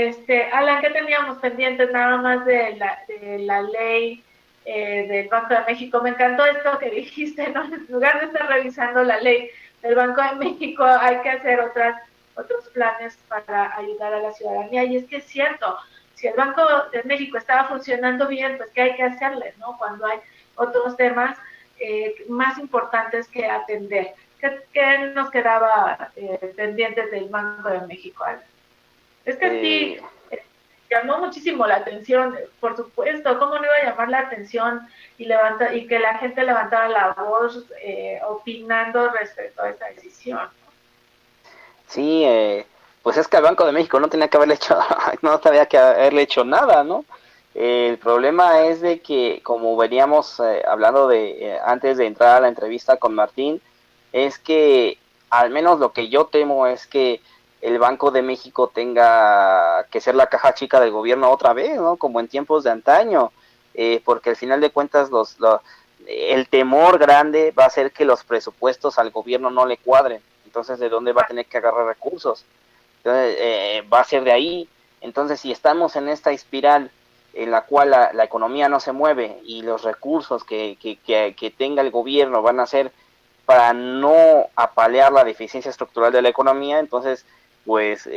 Alan, ¿qué teníamos pendientes nada más de la ley del Banco de México? Me encantó esto que dijiste, ¿no? En lugar de estar revisando la ley del Banco de México, hay que hacer otros planes para ayudar a la ciudadanía. Y es que es cierto, si el Banco de México estaba funcionando bien, pues ¿qué hay que hacerle, no? Cuando hay otros temas más importantes que atender. ¿Qué nos quedaba pendientes del Banco de México, Alan? Es que sí, llamó muchísimo la atención, por supuesto, ¿cómo no iba a llamar la atención y que la gente levantara la voz opinando respecto a esta decisión? Sí, pues es que el Banco de México no tenía que haberle hecho, no tenía que haberle hecho nada, ¿no? El problema es de que, como veníamos hablando de antes de entrar a la entrevista con Martín, es que al menos lo que yo temo es que el Banco de México tenga que ser la caja chica del gobierno otra vez, ¿no? Como en tiempos de antaño, porque al final de cuentas el temor grande va a ser que los presupuestos al gobierno no le cuadren. Entonces, ¿de dónde va a tener que agarrar recursos? Entonces, va a ser de ahí. Entonces, si estamos en esta espiral en la cual la economía no se mueve y los recursos que tenga el gobierno van a ser para no apalear la deficiencia estructural de la economía, entonces, pues,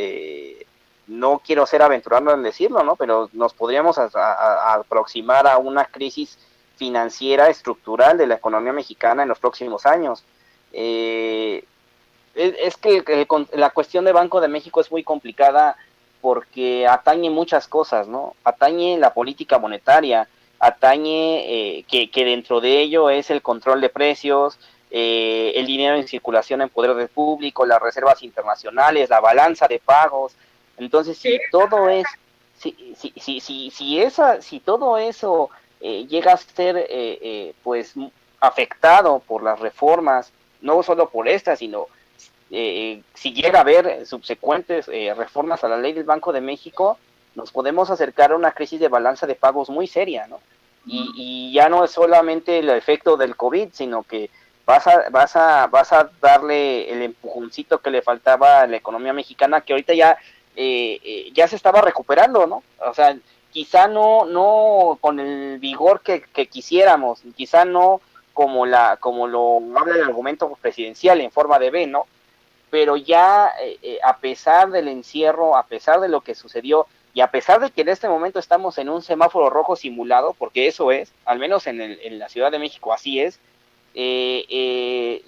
no quiero ser aventurado en decirlo, ¿no? Pero nos podríamos aproximar a una crisis financiera estructural de la economía mexicana en los próximos años. Eh, es que la cuestión de Banco de México es muy complicada porque atañe muchas cosas, ¿no? Atañe la política monetaria, atañe que dentro de ello es el control de precios, el dinero en circulación en poder del público, las reservas internacionales, la balanza de pagos. Entonces, Sí, si todo es, si todo eso llega a ser, pues, afectado por las reformas, no solo por esta, sino si llega a haber subsecuentes reformas a la ley del Banco de México, nos podemos acercar a una crisis de balanza de pagos muy seria, ¿no? Y ya no es solamente el efecto del COVID, sino que vas a darle el empujoncito que le faltaba a la economía mexicana, que ahorita ya se estaba recuperando, ¿no? O sea, quizá no con el vigor que quisiéramos, quizá no como lo habla el argumento presidencial en forma de B, ¿no? Pero ya a pesar del encierro, a pesar de lo que sucedió y a pesar de que en este momento estamos en un semáforo rojo simulado, porque eso es, al menos en la Ciudad de México así es,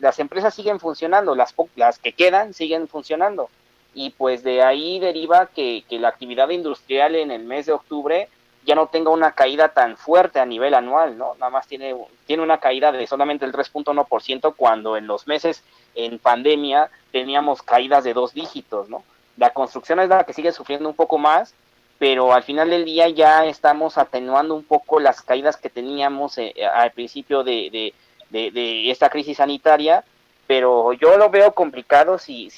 las empresas siguen funcionando, las que quedan siguen funcionando. Y pues de ahí deriva que la actividad industrial en el mes de octubre ya no tenga una caída tan fuerte a nivel anual, ¿no? Nada más tiene una caída de solamente el 3.1% cuando en los meses en pandemia teníamos caídas de 2 dígitos, ¿no? La construcción es la que sigue sufriendo un poco más, pero al final del día ya estamos atenuando un poco las caídas que teníamos al principio de esta crisis sanitaria, pero yo lo veo complicado si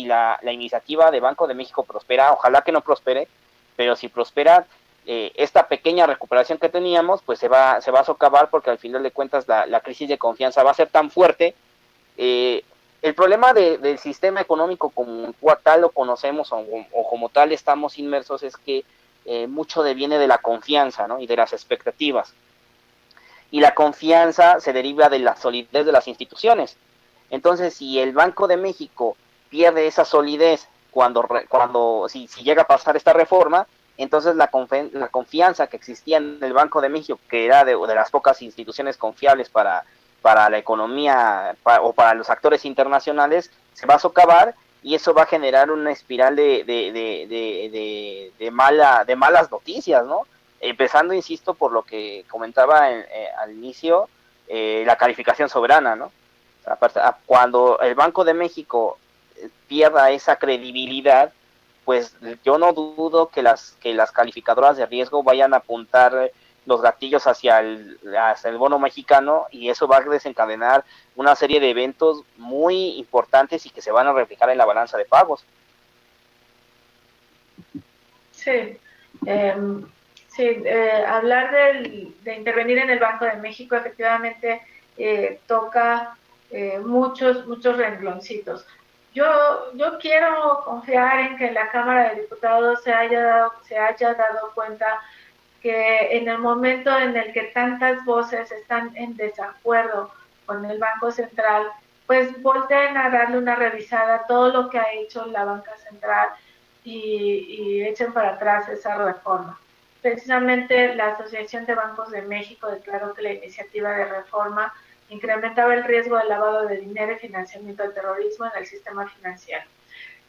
la iniciativa de Banco de México prospera, ojalá que no prospere, pero si prospera, esta pequeña recuperación que teníamos, pues se va a socavar porque al final de cuentas la crisis de confianza va a ser tan fuerte. El problema del sistema económico como tal lo conocemos o como tal estamos inmersos es que mucho viene de la confianza, ¿no? Y de las expectativas. Y la confianza se deriva de la solidez de las instituciones. Entonces, si el Banco de México pierde esa solidez si llega a pasar esta reforma, entonces la confianza que existía en el Banco de México, que era de las pocas instituciones confiables para la economía o para los actores internacionales, se va a socavar y eso va a generar una espiral de malas noticias, ¿no? Empezando, insisto, por lo que comentaba al inicio, la calificación soberana, ¿no? Cuando el Banco de México pierda esa credibilidad, pues yo no dudo que las calificadoras de riesgo vayan a apuntar los gatillos hacia el bono mexicano y eso va a desencadenar una serie de eventos muy importantes y que se van a reflejar en la balanza de pagos. Sí, sí, hablar de intervenir en el Banco de México efectivamente toca muchos rengloncitos. Yo quiero confiar en que la Cámara de Diputados se haya dado cuenta que en el momento en el que tantas voces están en desacuerdo con el Banco Central, pues volteen a darle una revisada a todo lo que ha hecho la banca central y echen para atrás esa reforma. Precisamente la Asociación de Bancos de México declaró que la iniciativa de reforma incrementaba el riesgo de lavado de dinero y financiamiento del terrorismo en el sistema financiero.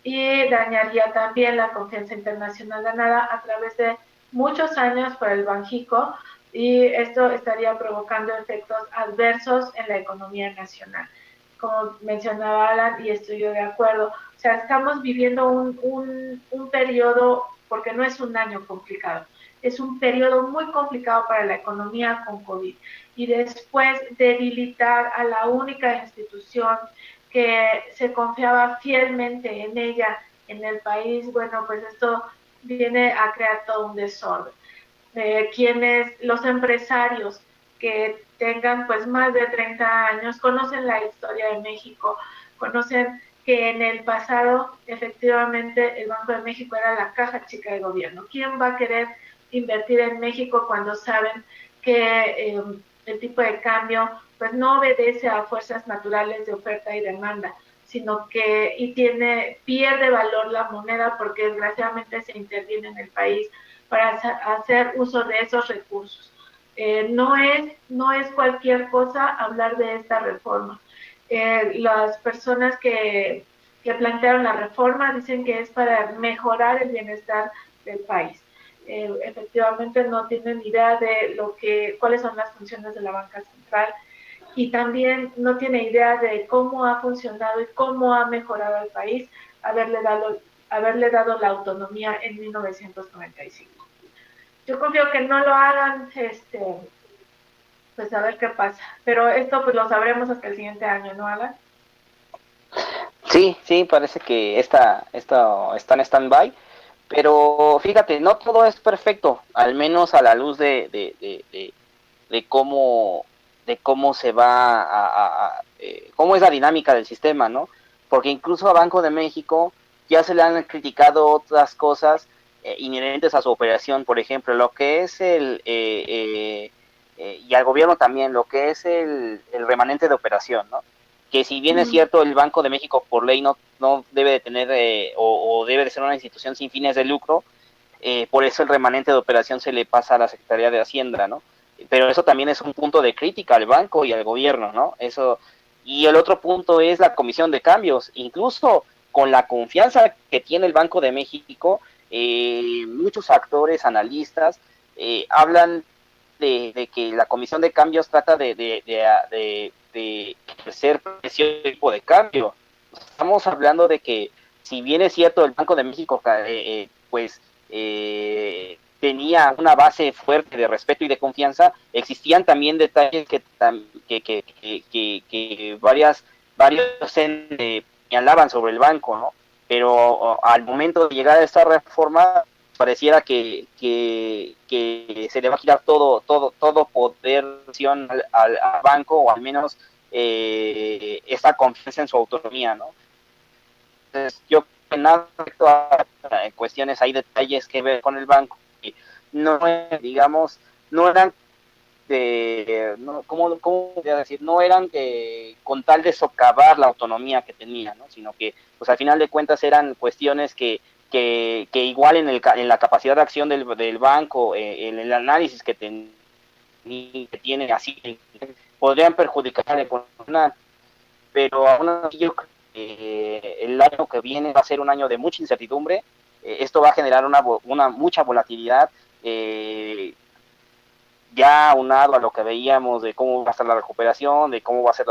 y dañaría también la confianza internacional ganada a través de muchos años por el Banjico, y esto estaría provocando efectos adversos en la economía nacional. Como mencionaba Alan, y estoy yo de acuerdo, o sea, estamos viviendo un periodo, porque no es un año complicado, es un periodo muy complicado para la economía con COVID. Y después debilitar a la única institución que se confiaba fielmente en ella, en el país, bueno, pues esto viene a crear todo un desorden. Los empresarios que tengan pues más de 30 años conocen la historia de México, conocen que en el pasado efectivamente el Banco de México era la caja chica de gobierno. ¿Quién va a querer invertir en México cuando saben que el tipo de cambio pues no obedece a fuerzas naturales de oferta y demanda, sino que pierde valor la moneda porque desgraciadamente se interviene en el país para hacer uso de esos recursos? No es cualquier cosa hablar de esta reforma. Las personas que plantearon la reforma dicen que es para mejorar el bienestar del país. Efectivamente no tienen idea de cuáles son las funciones de la banca central, y también no tiene idea de cómo ha funcionado y cómo ha mejorado el país haberle dado la autonomía en 1995. Yo confío que no lo hagan, pues a ver qué pasa. Pero esto pues lo sabremos hasta el siguiente año, ¿no, Alan? Sí, sí, parece que esta está en stand-by, pero fíjate, no todo es perfecto, al menos a la luz de cómo se va cómo es la dinámica del sistema, ¿no? Porque incluso a Banco de México ya se le han criticado otras cosas inherentes a su operación, por ejemplo, lo que es y al gobierno también, lo que es el remanente de operación, ¿no? Que si bien es cierto, el Banco de México por ley no debe de tener o debe de ser una institución sin fines de lucro, por eso el remanente de operación se le pasa a la Secretaría de Hacienda, ¿no? Pero eso también es un punto de crítica al banco y al gobierno, ¿no? Eso. Y el otro punto es la comisión de cambios. Incluso con la confianza que tiene el Banco de México, muchos actores, analistas, hablan de que la comisión de cambios trata de ejercer presión de tipo de cambio. Estamos hablando de que, si bien es cierto, el Banco de México, pues, tenía una base fuerte de respeto y de confianza, existían también detalles que varios señalaban sobre el banco, ¿no? Pero al momento de llegar a esta reforma, pareciera que se le va a quitar todo poder al banco, o al menos esta confianza en su autonomía, ¿no? Entonces, yo en nada en cuestiones, hay detalles que ver con el banco y no, digamos, no eran ¿cómo voy a decir? No eran con tal de socavar la autonomía que tenía, ¿no? Sino que, pues al final de cuentas, eran cuestiones que igual en la capacidad de acción del banco, en el análisis que tiene así, podrían perjudicar a la economía, pero aún así yo creo que el año que viene va a ser un año de mucha incertidumbre. Esto va a generar mucha volatilidad, ya aunado a lo que veíamos de cómo va a estar la recuperación, de cómo va a ser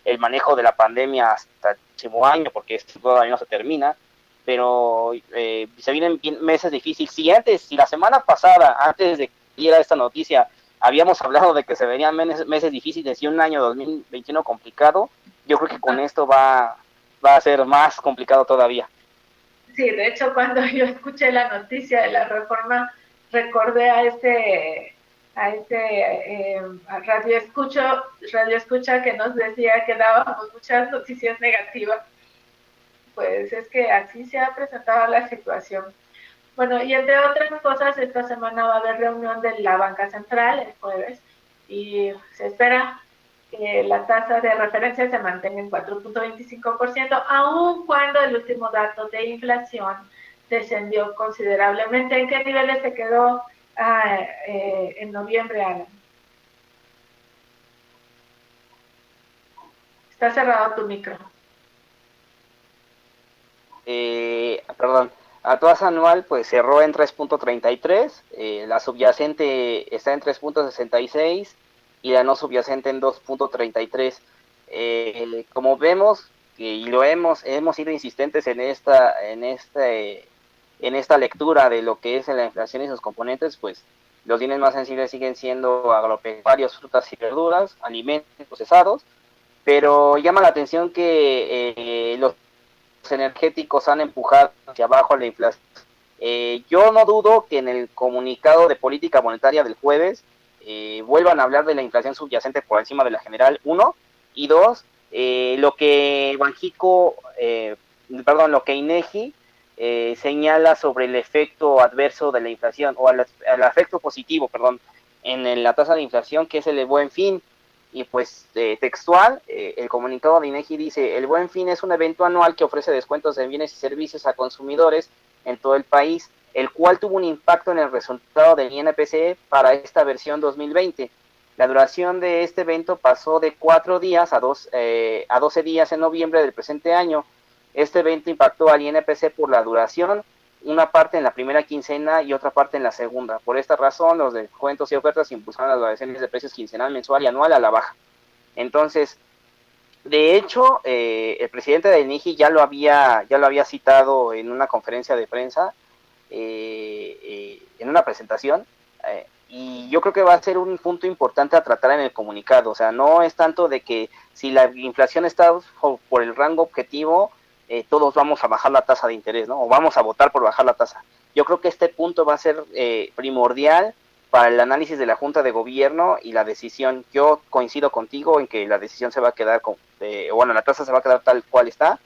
el manejo de la pandemia hasta el próximo año, porque esto todavía no se termina, pero se vienen meses difíciles. Si la semana pasada, antes de que diera esta noticia, habíamos hablado de que se venían meses difíciles y un año 2021 complicado, yo creo que con esto va a ser más complicado todavía. Sí, de hecho, cuando yo escuché la noticia de la reforma, recordé a este radio escucha que nos decía que dábamos muchas noticias negativas. Pues es que así se ha presentado la situación. Bueno, y entre otras cosas, esta semana va a haber reunión de la Banca Central el jueves, y se espera que la tasa de referencia se mantenga en 4.25%, aun cuando el último dato de inflación descendió considerablemente. ¿En qué niveles se quedó en noviembre, Alan? Está cerrado tu micro. perdón, a tasa anual pues cerró en 3.33, la subyacente está en 3.66 y la no subyacente en 2.33. Como vemos, y lo hemos sido insistentes en esta lectura de lo que es la inflación y sus componentes, pues los bienes más sensibles siguen siendo agropecuarios, frutas y verduras, alimentos procesados, pero llama la atención que los energéticos han empujado hacia abajo la inflación. Yo no dudo que en el comunicado de política monetaria del jueves vuelvan a hablar de la inflación subyacente por encima de la general, uno, y dos, lo que Banjico, lo que INEGI señala sobre el efecto adverso de la inflación, o al efecto positivo, perdón, en la tasa de inflación, que es el Buen Fin. Y pues textual, el comunicado de INEGI dice: el Buen Fin es un evento anual que ofrece descuentos en bienes y servicios a consumidores en todo el país, el cual tuvo un impacto en el resultado del INPC para esta versión 2020. La duración de este evento pasó de 4 días a 12 días en noviembre del presente año. Este evento impactó al INPC por la duración, una parte en la primera quincena y otra parte en la segunda. Por esta razón, los descuentos y ofertas impulsaron las variaciones de precios quincenal, mensual y anual a la baja. Entonces, de hecho, el presidente de INEGI ya lo había citado en una conferencia de prensa, en una presentación, y yo creo que va a ser un punto importante a tratar en el comunicado. O sea, no es tanto de que si la inflación está por el rango objetivo, todos vamos a bajar la tasa de interés, ¿no? O vamos a votar por bajar la tasa. Yo creo que este punto va a ser primordial para el análisis de la Junta de Gobierno y la decisión. Yo coincido contigo en que la decisión se va a quedar la tasa se va a quedar tal cual está.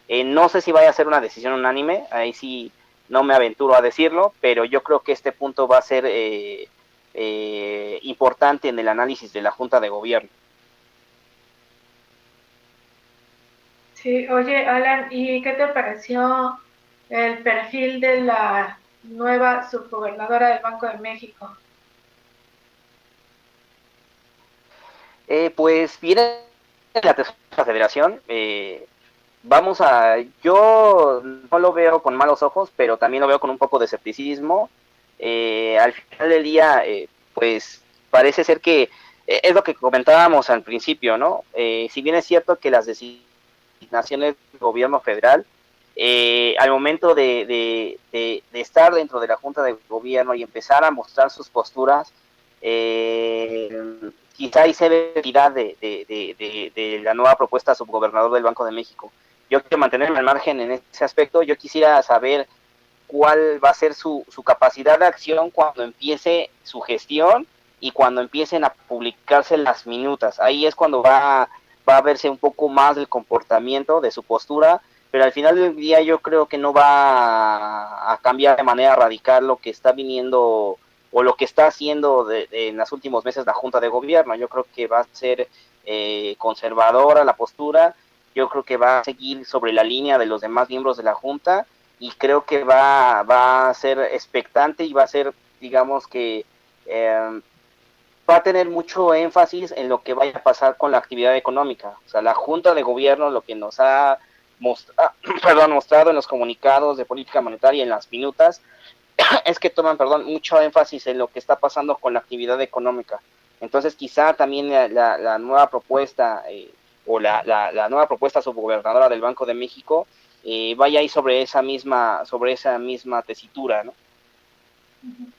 No sé si vaya a ser una decisión unánime, ahí sí no me aventuro a decirlo, pero yo creo que este punto va a ser importante en el análisis de la Junta de Gobierno. Sí, oye, Alan, ¿y qué te pareció el perfil de la nueva subgobernadora del Banco de México? Pues viene la tercera federación. Yo no lo veo con malos ojos, pero también lo veo con un poco de escepticismo. Al final del día, pues parece ser que es lo que comentábamos al principio, ¿no? Si bien es cierto que las designaciones del gobierno federal, al momento de estar dentro de la Junta de Gobierno y empezar a mostrar sus posturas, quizá ahí se ve la de la nueva propuesta subgobernador del Banco de México. Yo quiero mantenerme al margen en ese aspecto. Yo quisiera saber cuál va a ser su capacidad de acción cuando empiece su gestión y cuando empiecen a publicarse las minutas. Ahí es cuando va a verse un poco más del comportamiento, de su postura, pero al final del día yo creo que no va a cambiar de manera radical lo que está viniendo o lo que está haciendo en los últimos meses la Junta de Gobierno. Yo creo que va a ser conservadora la postura. Yo creo que va a seguir sobre la línea de los demás miembros de la Junta, y creo que va a ser expectante y va a ser, digamos que va a tener mucho énfasis en lo que vaya a pasar con la actividad económica. O sea, la Junta de Gobierno lo que nos ha mostrado en los comunicados de política monetaria, en las minutas, es que toman, mucho énfasis en lo que está pasando con la actividad económica. Entonces, quizá también la nueva propuesta o la nueva propuesta subgobernadora del Banco de México vaya ahí sobre esa misma tesitura, ¿no?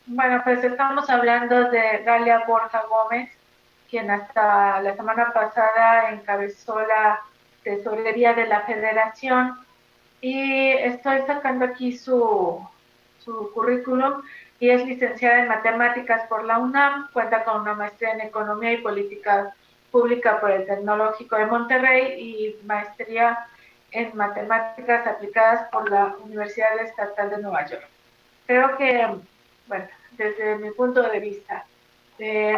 Bueno, pues estamos hablando de Galia Borja Gómez, quien hasta la semana pasada encabezó la tesorería de la Federación, y estoy sacando aquí su currículum, y es licenciada en Matemáticas por la UNAM, cuenta con una maestría en Economía y Política Pública por el Tecnológico de Monterrey y maestría en Matemáticas Aplicadas por la Universidad Estatal de Nueva York. Creo que, bueno, desde mi punto de vista,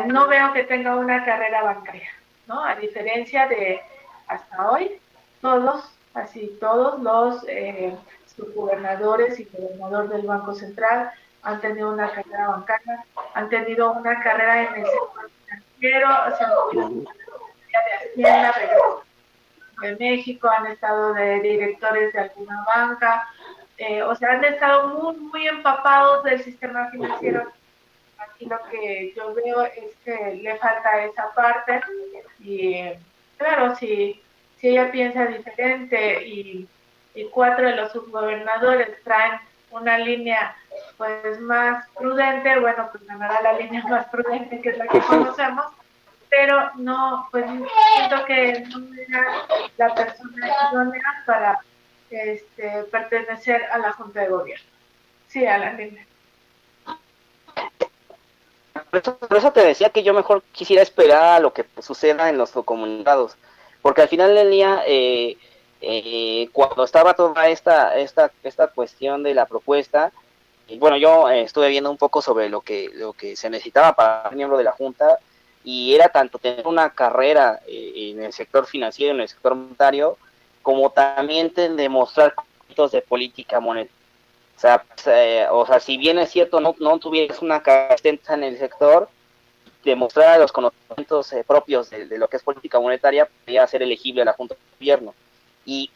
no veo que tenga una carrera bancaria, ¿no? A diferencia de hasta hoy, todos los subgobernadores y gobernador del Banco Central han tenido una carrera bancaria, han tenido una carrera en el sector financiero, se han movido de Hacienda, de México, han estado de directores de alguna banca, o sea, han estado muy, muy empapados del sistema financiero. Aquí lo que yo veo es que le falta esa parte y claro, si ella piensa diferente y 4 de los subgobernadores traen una línea pues más prudente, bueno, pues ganará la línea más prudente que es la que conocemos, pero no, pues siento que no era la persona idónea para pertenecer a la Junta de Gobierno. Sí, a la línea. Por eso te decía que yo mejor quisiera esperar a lo que suceda en los comunicados, porque al final del día, cuando estaba toda esta cuestión de la propuesta, bueno, yo estuve viendo un poco sobre lo que se necesitaba para ser miembro de la Junta, y era tanto tener una carrera en el sector financiero, en el sector monetario, como también demostrar conceptos de política monetaria. O sea, si bien es cierto, no tuvieras una carrera extensa en el sector, demostrar los conocimientos propios de lo que es política monetaria, podría ser elegible a la Junta de Gobierno. Y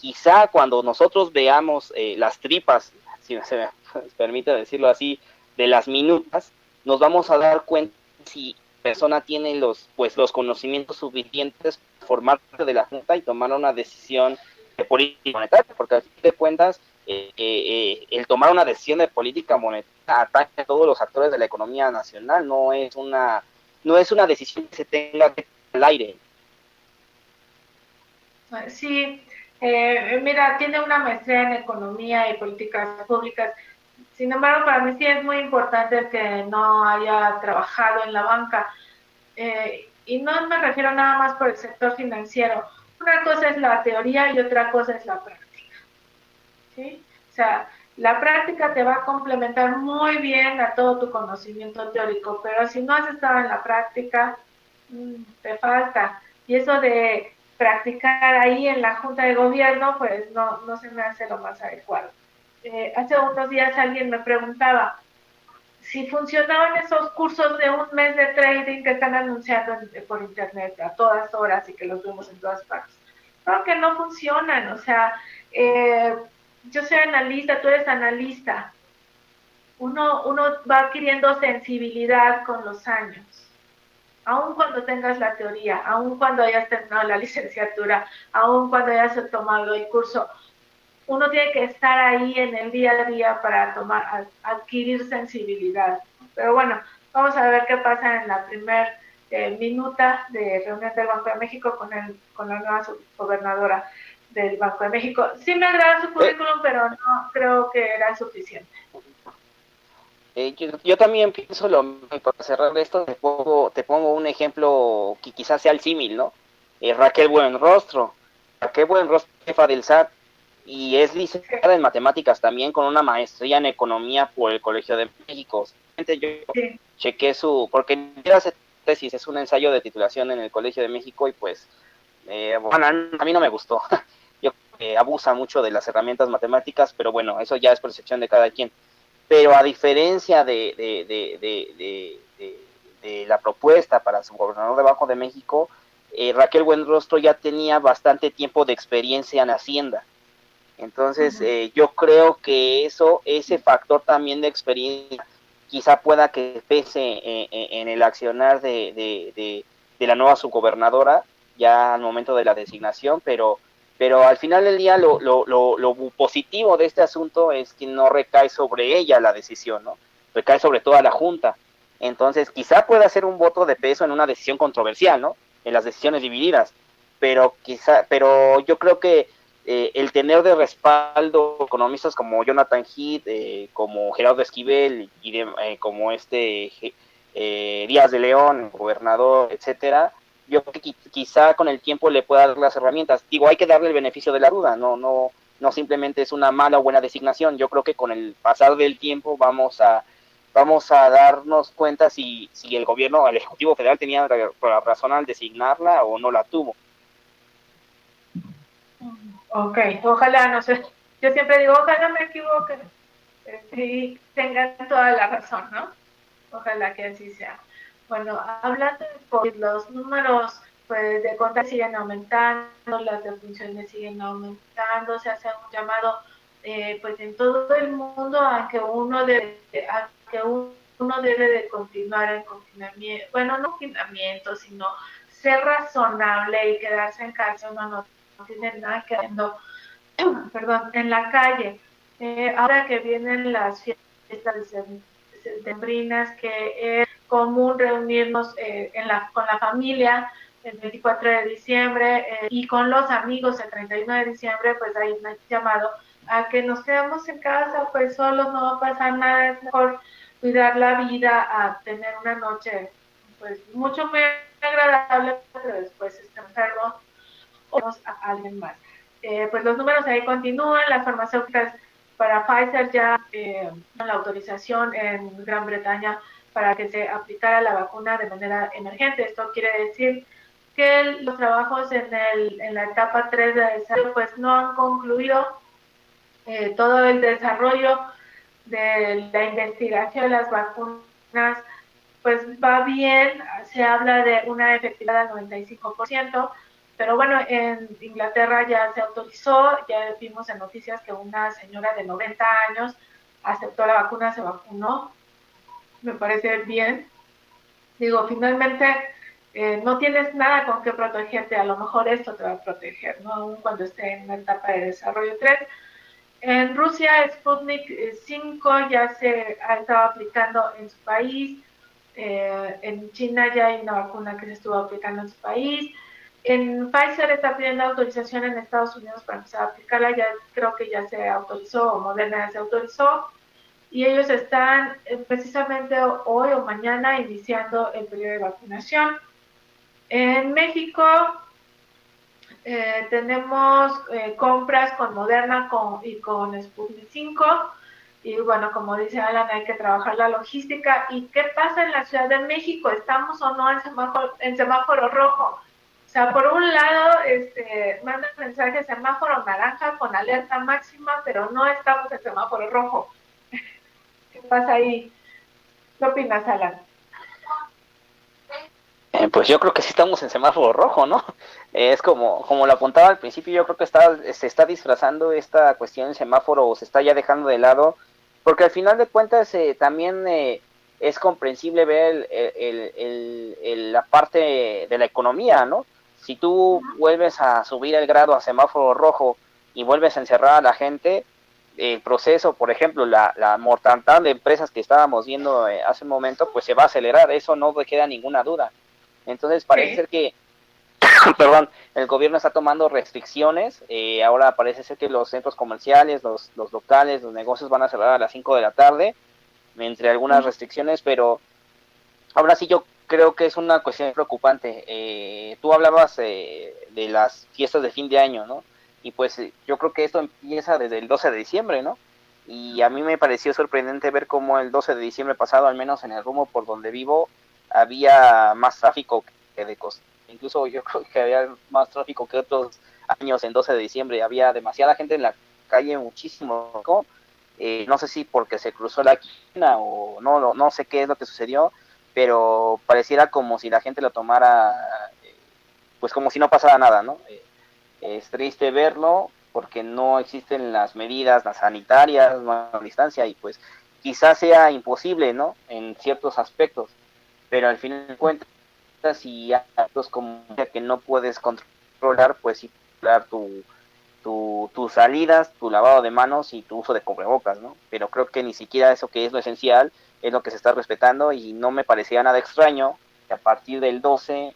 quizá cuando nosotros veamos las tripas, si se me permite decirlo así, de las minutas, nos vamos a dar cuenta si la persona tiene los conocimientos suficientes para formar parte de la Junta y tomar una decisión de política monetaria, porque al fin de cuentas, el tomar una decisión de política monetaria ataca a todos los actores de la economía nacional, no es una decisión que se tenga que al aire. Sí, mira, tiene una maestría en economía y políticas públicas. Sin embargo, para mí sí es muy importante que no haya trabajado en la banca. Y no me refiero nada más por el sector financiero. Una cosa es la teoría y otra cosa es la práctica. ¿Sí? O sea, la práctica te va a complementar muy bien a todo tu conocimiento teórico, pero si no has estado en la práctica, te falta. Y eso de practicar ahí en la Junta de Gobierno, pues no se me hace lo más adecuado. Hace unos días alguien me preguntaba si funcionaban esos cursos de un mes de trading que están anunciando por internet a todas horas y que los vemos en todas partes. Creo que no funcionan, o sea, eh, yo soy analista, tú eres analista. Uno va adquiriendo sensibilidad con los años, aun cuando tengas la teoría, aun cuando hayas terminado la licenciatura, aun cuando hayas tomado el curso, uno tiene que estar ahí en el día a día para adquirir sensibilidad. Pero bueno, vamos a ver qué pasa en la primer minuta de reunión del Banco de México con la nueva subgobernadora del Banco de México. Sí me agrada su currículum, pero no creo que era suficiente. Yo también pienso lo mismo. Para cerrar esto, te pongo un ejemplo que quizás sea el símil, ¿no? Raquel Buenrostro. Raquel Buenrostro, jefa del SAT, y es licenciada en matemáticas también, con una maestría en economía por el Colegio de México. Yo Sí. chequé porque era tesis, es un ensayo de titulación en el Colegio de México, y pues, bueno, a mí no me gustó. Yo abusa mucho de las herramientas matemáticas, pero bueno, eso ya es percepción de cada quien. Pero a diferencia de la propuesta para su gobernador de Banco de México, Raquel Buenrostro ya tenía bastante tiempo de experiencia en Hacienda. Entonces, yo creo que ese factor también de experiencia quizá pueda que pese en el accionar de la nueva subgobernadora ya al momento de la designación, pero al final del día lo positivo de este asunto es que no recae sobre ella la decisión, ¿no? Recae sobre toda la Junta. Entonces, quizá pueda ser un voto de peso en una decisión controversial, ¿no? En las decisiones divididas, pero yo creo que el tener de respaldo economistas como Jonathan Heath, como Gerardo Esquivel y como Díaz de León, gobernador, etcétera, yo creo que quizá con el tiempo le pueda dar las herramientas. Digo, hay que darle el beneficio de la duda, no simplemente es una mala o buena designación. Yo creo que con el pasar del tiempo vamos a darnos cuenta si el gobierno, el Ejecutivo Federal tenía razón al designarla o no la tuvo. Ok, ojalá, no sé, yo siempre digo, ojalá me equivoque y tengan toda la razón, ¿no? Ojalá que así sea. Bueno, hablando de COVID, los números pues de contra siguen aumentando, las defunciones siguen aumentando, se hace un llamado pues en todo el mundo a que uno debe de continuar en confinamiento, bueno, no confinamiento, sino ser razonable y quedarse en casa. Uno no tiene nada que hacer, perdón, en la calle. Ahora que vienen las fiestas decembrinas, que es común reunirnos con la familia el 24 de diciembre y con los amigos el 31 de diciembre, pues hay un llamado a que nos quedemos en casa, pues solos, no va a pasar nada, es mejor cuidar la vida a tener una noche pues mucho más agradable, pero después está enfermo o a alguien más. Pues los números ahí continúan, las farmacéuticas para Pfizer ya la autorización en Gran Bretaña para que se aplicara la vacuna de manera emergente. Esto quiere decir que los trabajos en la etapa 3 de desarrollo pues no han concluido. Todo el desarrollo de la investigación de las vacunas pues va bien, se habla de una efectividad del 95%, pero bueno, en Inglaterra ya se autorizó, ya vimos en noticias que una señora de 90 años aceptó la vacuna, se vacunó, me parece bien. Digo, finalmente no tienes nada con qué protegerte, a lo mejor esto te va a proteger, ¿no? Aún cuando esté en una etapa de desarrollo 3. En Rusia, Sputnik 5 ya se ha estado aplicando en su país. En China ya hay una vacuna que se estuvo aplicando en su país. En Pfizer está pidiendo autorización en Estados Unidos para empezar a aplicarla. Ya creo que ya se autorizó, o Moderna ya se autorizó. Y ellos están precisamente hoy o mañana iniciando el periodo de vacunación. En México tenemos compras con Moderna y con Sputnik 5. Y bueno, como dice Alan, hay que trabajar la logística. ¿Y qué pasa en la Ciudad de México? ¿Estamos o no en semáforo rojo? O sea, por un lado, mandan mensaje semáforo naranja con alerta máxima, pero no estamos en semáforo rojo. ¿Qué pasa ahí? ¿Qué opinas, Alan? Pues yo creo que sí estamos en semáforo rojo, ¿no? Es como lo apuntaba al principio, yo creo que se está disfrazando esta cuestión del semáforo, o se está ya dejando de lado, porque al final de cuentas también es comprensible ver la parte de la economía, ¿no? Si tú vuelves a subir el grado a semáforo rojo y vuelves a encerrar a la gente, el proceso, por ejemplo, la mortandad de empresas que estábamos viendo hace un momento, pues se va a acelerar, eso no me queda ninguna duda. Entonces parece ser que, perdón, el gobierno está tomando restricciones. Ahora parece ser que los centros comerciales, los locales, los negocios van a cerrar a las 5 de la tarde, entre algunas restricciones, pero ahora sí yo creo que es una cuestión preocupante. Tú hablabas de las fiestas de fin de año, ¿no? Y pues yo creo que esto empieza desde el 12 de diciembre, ¿no? Y a mí me pareció sorprendente ver cómo el 12 de diciembre pasado, al menos en el rumbo por donde vivo, había más tráfico que de costumbre. Incluso yo creo que había más tráfico que otros años en 12 de diciembre. Había demasiada gente en la calle, muchísimo. No sé si porque se cruzó la esquina o no sé qué es lo que sucedió, pero pareciera como si la gente lo tomara pues como si no pasara nada, ¿no? Es triste verlo porque no existen las medidas, las sanitarias, no hay distancia, y pues quizás sea imposible, ¿no? En ciertos aspectos, pero al final de cuentas, si hay actos como que no puedes controlar, pues sí, controlar tus salidas, tu lavado de manos y tu uso de cubrebocas, ¿no? Pero creo que ni siquiera eso, que es lo esencial, es lo que se está respetando, y no me parecía nada extraño que a partir del 12,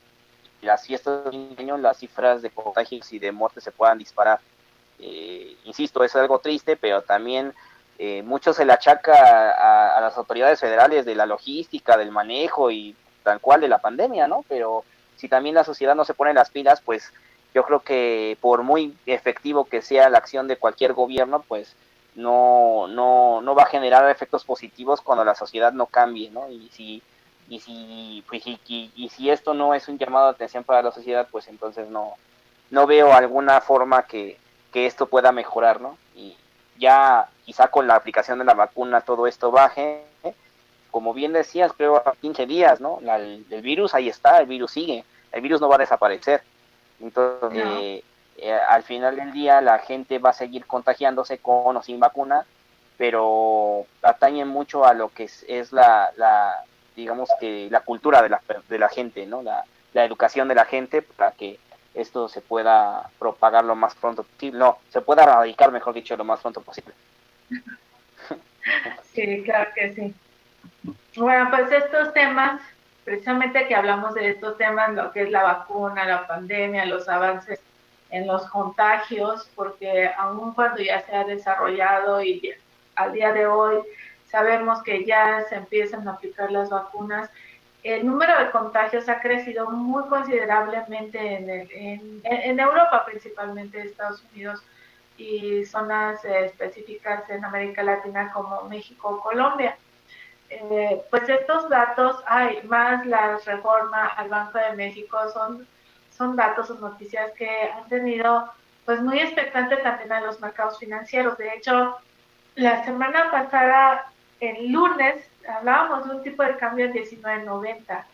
las fiestas de año, las cifras de contagios y de muertes se puedan disparar. Insisto, es algo triste, pero también mucho se le achaca a las autoridades federales de la logística, del manejo y tal cual de la pandemia, ¿no? Pero si también la sociedad no se pone las pilas, pues yo creo que por muy efectivo que sea la acción de cualquier gobierno, pues no va a generar efectos positivos cuando la sociedad no cambie, ¿no? Y si esto no es un llamado de atención para la sociedad, pues entonces no veo alguna forma que esto pueda mejorar, ¿no? Y ya quizá con la aplicación de la vacuna todo esto baje. Como bien decías, creo a 15 días, ¿no? El virus ahí está, el virus sigue. el virus no va a desaparecer. Entonces, al final del día la gente va a seguir contagiándose con o sin vacuna, pero atañen mucho a lo que es digamos que la cultura de la gente, ¿no? La educación de la gente para que esto se pueda propagar lo más pronto posible, no, se pueda erradicar, mejor dicho, lo más pronto posible. Sí, claro que sí. Bueno, pues estos temas, precisamente que hablamos de estos temas, lo que es la vacuna, la pandemia, los avances en los contagios, porque aun cuando ya se ha desarrollado y al día de hoy sabemos que ya se empiezan a aplicar las vacunas, el número de contagios ha crecido muy considerablemente en Europa, principalmente Estados Unidos y zonas específicas en América Latina como México o Colombia. Pues estos datos, más la reforma al Banco de México, son datos o noticias que han tenido pues muy expectante también a los mercados financieros. De hecho, la semana pasada, el lunes, hablábamos de un tipo de cambio en 19.90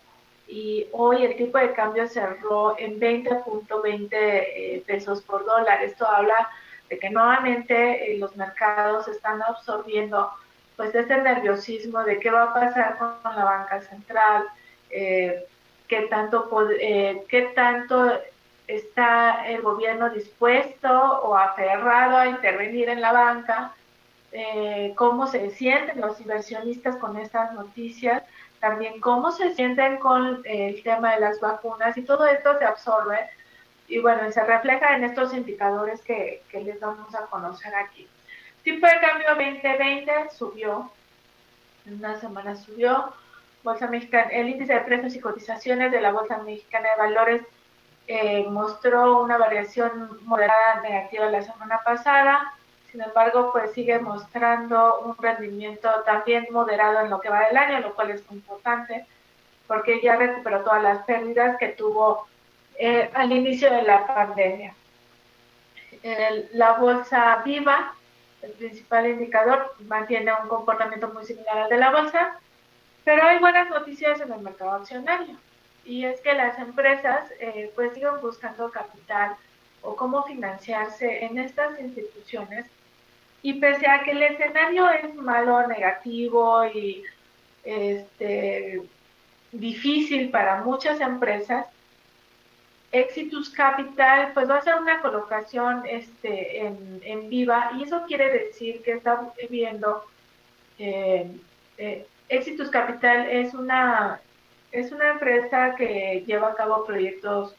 y hoy el tipo de cambio cerró en 20.20 pesos por dólar. Esto habla de que nuevamente los mercados están absorbiendo pues ese nerviosismo de qué va a pasar con la banca central, qué tanto está el gobierno dispuesto o aferrado a intervenir en la banca, cómo se sienten los inversionistas con estas noticias, también cómo se sienten con el tema de las vacunas, y todo esto se absorbe y bueno, se refleja en estos indicadores que les vamos a conocer aquí. Tipo de cambio 2020 subió, en una semana subió. Bolsa Mexicana, el índice de precios y cotizaciones de la Bolsa Mexicana de Valores mostró una variación moderada negativa la semana pasada. Sin embargo, pues sigue mostrando un rendimiento también moderado en lo que va del año, lo cual es muy importante porque ya recuperó todas las pérdidas que tuvo al inicio de la pandemia. La bolsa viva, el principal indicador, mantiene un comportamiento muy similar al de la bolsa, pero hay buenas noticias en el mercado accionario, y es que las empresas pues siguen buscando capital o cómo financiarse en estas instituciones, y pese a que el escenario es malo, negativo y difícil para muchas empresas, Exitus Capital pues va a ser una colocación en viva, y eso quiere decir que está viendo Exitus Capital es una empresa que lleva a cabo proyectos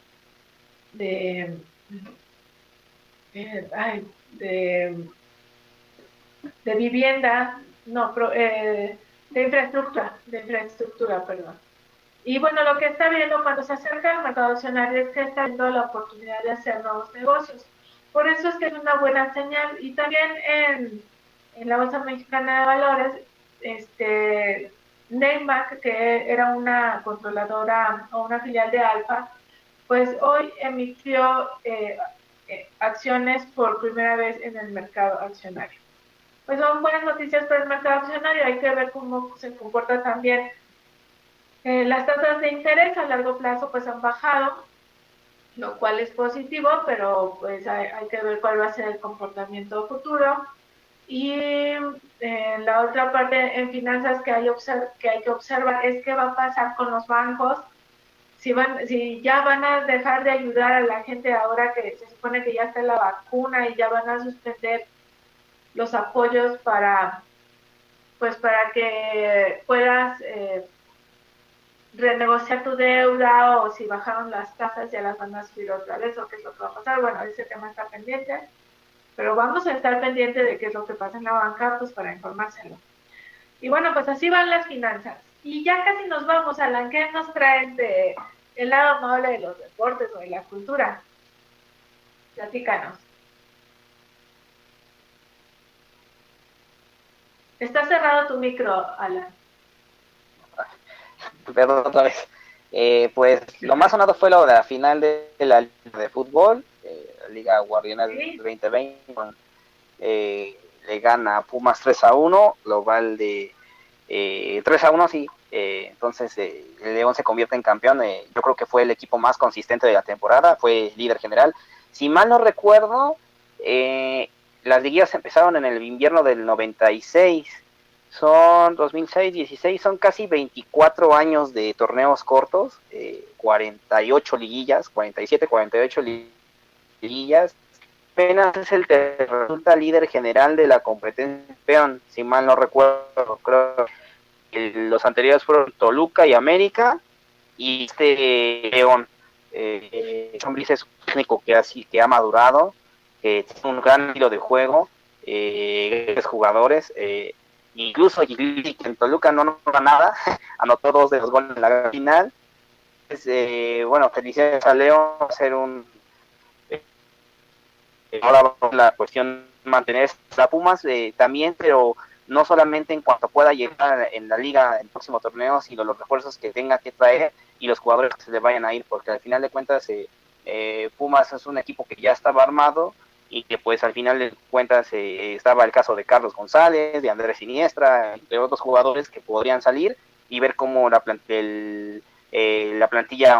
de de, de vivienda, no, de infraestructura, perdón. Y bueno, lo que está viendo cuando se acerca al mercado accionario es que está viendo la oportunidad de hacer nuevos negocios. Por eso es que es una buena señal. Y también en la Bolsa Mexicana de Valores, Neymar, que era una controladora o una filial de Alfa, pues hoy emitió acciones por primera vez en el mercado accionario. Pues son buenas noticias para el mercado accionario. Hay que ver cómo se comporta también. Las tasas de interés a largo plazo pues han bajado, lo cual es positivo, pero pues hay que ver cuál va a ser el comportamiento futuro. Y la otra parte en finanzas que hay que observar es qué va a pasar con los bancos, si ya van a dejar de ayudar a la gente ahora que se supone que ya está la vacuna, y ya van a suspender los apoyos para que puedas renegociar tu deuda, o si bajaron las tasas ya las van a subir otra vez, o qué es lo que va a pasar. Bueno, ese tema está pendiente, pero vamos a estar pendiente de qué es lo que pasa en la banca, pues para informárselo. Y bueno, pues así van las finanzas. Y ya casi nos vamos, Alan. ¿Qué nos traen de el lado amable de los deportes o de la cultura? Platícanos. Está cerrado tu micro, Alan. Perdón, otra vez. Pues lo más sonado fue lo de la final de la Liga de Fútbol, la Liga Guardiana del 2020, le gana a Pumas 3-1, global de 3-1, sí, Entonces el León se convierte en campeón. Yo creo que fue el equipo más consistente de la temporada, fue líder general. Si mal no recuerdo, las liguillas empezaron en el invierno del 96, son 2006, 16, son casi 24 años de torneos cortos, 48 liguillas, 47, 48 liguillas. Apenas es el que resulta líder general de la competencia, si mal no recuerdo, creo que los anteriores fueron Toluca y América, y León. Chombliss es un técnico que ha madurado, que tiene un gran estilo de juego, grandes jugadores, incluso en Toluca no anotó nada, anotó 2 de los goles en la final. Bueno, felicidades a León por ser un... ahora la cuestión mantener a Pumas también, pero no solamente en cuanto pueda llegar en la liga en el próximo torneo, sino los refuerzos que tenga que traer y los jugadores que se le vayan a ir, porque al final de cuentas Pumas es un equipo que ya estaba armado y que pues al final de cuentas estaba el caso de Carlos González, de Andrés Siniestra, entre otros jugadores que podrían salir y ver cómo la plantilla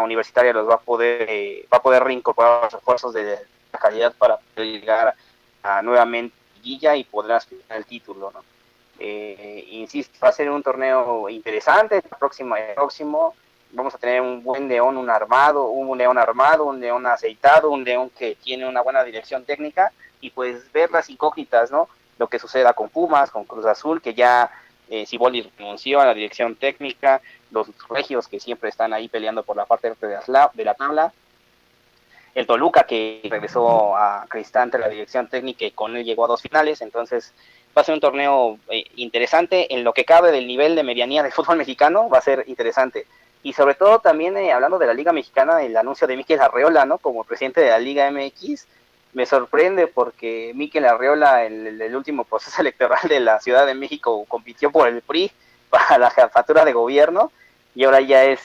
universitaria los va a poder reincorporar los esfuerzos de la calidad para poder llegar a nuevamente Guilla y poder aspirar al título, ¿no? Insisto, va a ser un torneo interesante. El próximo vamos a tener un buen León, un León aceitado, un León que tiene una buena dirección técnica, y pues ver las incógnitas, ¿no? Lo que suceda con Pumas, con Cruz Azul, que ya Siboldi renunció a la dirección técnica, los regios que siempre están ahí peleando por la parte de la tabla, el Toluca que regresó a Cristante la dirección técnica y con él llegó a 2 finales. Entonces va a ser un torneo interesante en lo que cabe del nivel de medianía del fútbol mexicano, va a ser interesante. Y sobre todo también hablando de la Liga Mexicana, el anuncio de Mikel Arreola, ¿no? Como presidente de la Liga MX, me sorprende porque Mikel Arreola en el último proceso electoral de la Ciudad de México compitió por el PRI para la jefatura de gobierno y ahora ya es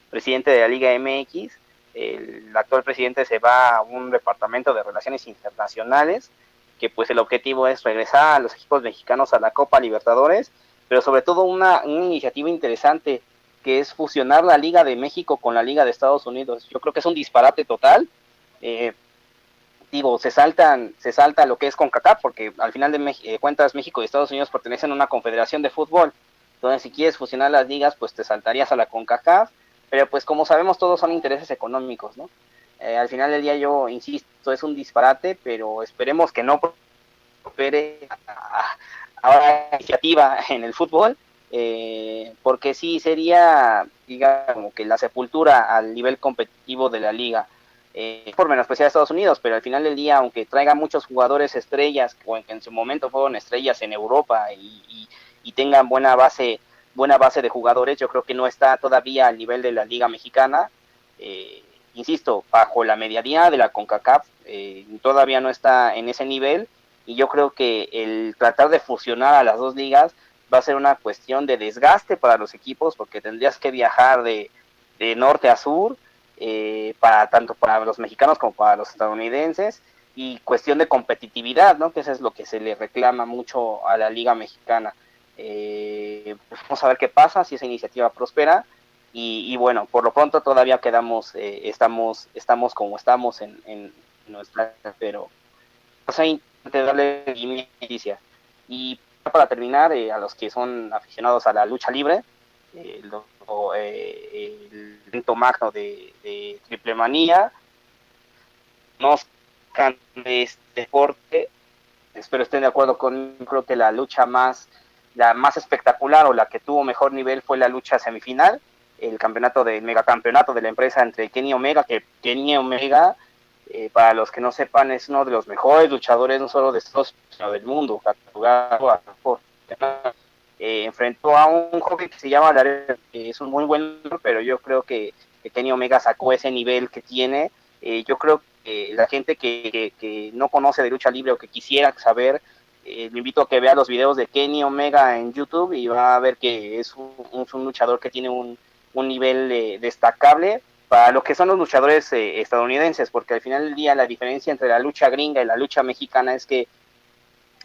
presidente de la Liga MX. El actual presidente se va a un departamento de relaciones internacionales, que pues el objetivo es regresar a los equipos mexicanos a la Copa Libertadores, pero sobre todo una iniciativa interesante, que es fusionar la Liga de México con la Liga de Estados Unidos. Yo creo que es un disparate total. Se salta lo que es CONCACAF, porque al final de cuentas México y Estados Unidos pertenecen a una confederación de fútbol. Entonces, si quieres fusionar las ligas, pues te saltarías a la CONCACAF, pero pues como sabemos todos son intereses económicos, ¿no? Al final del día yo insisto, es un disparate, pero esperemos que no prospere ahora iniciativa en el fútbol, porque sí sería, digamos, como que la sepultura al nivel competitivo de la liga, por menospreciar a Estados Unidos, pero al final del día, aunque traiga muchos jugadores estrellas, o que en su momento fueron estrellas en Europa y tengan buena base de jugadores, yo creo que no está todavía al nivel de la Liga Mexicana. Insisto, bajo la medianía de la CONCACAF, todavía no está en ese nivel, y yo creo que el tratar de fusionar a las dos ligas va a ser una cuestión de desgaste para los equipos, porque tendrías que viajar de norte a sur, tanto para los mexicanos como para los estadounidenses, y cuestión de competitividad, ¿no? Que eso es lo que se le reclama mucho a la Liga Mexicana. Pues vamos a ver qué pasa, si esa iniciativa prospera, y bueno, por lo pronto todavía quedamos, estamos como estamos en nuestra, pero vamos a intentar darle noticia. Y para terminar, a los que son aficionados a la lucha libre, el evento magno de Triple Manía, nos de este deporte, espero estén de acuerdo conmigo, creo que la más espectacular o la que tuvo mejor nivel fue la lucha semifinal, el megacampeonato de la empresa entre Kenny Omega, que Kenny Omega, para los que no sepan, es uno de los mejores luchadores, no solo de Estados Unidos, sino del mundo, enfrentó a un joven que se llama Laredo, que es un muy buen, pero yo creo que Kenny Omega sacó ese nivel que tiene. Yo creo que la gente que no conoce de lucha libre o que quisiera saber, le invito a que vea los videos de Kenny Omega en YouTube y va a ver que es un luchador que tiene un nivel destacable para lo que son los luchadores estadounidenses, porque al final del día la diferencia entre la lucha gringa y la lucha mexicana es que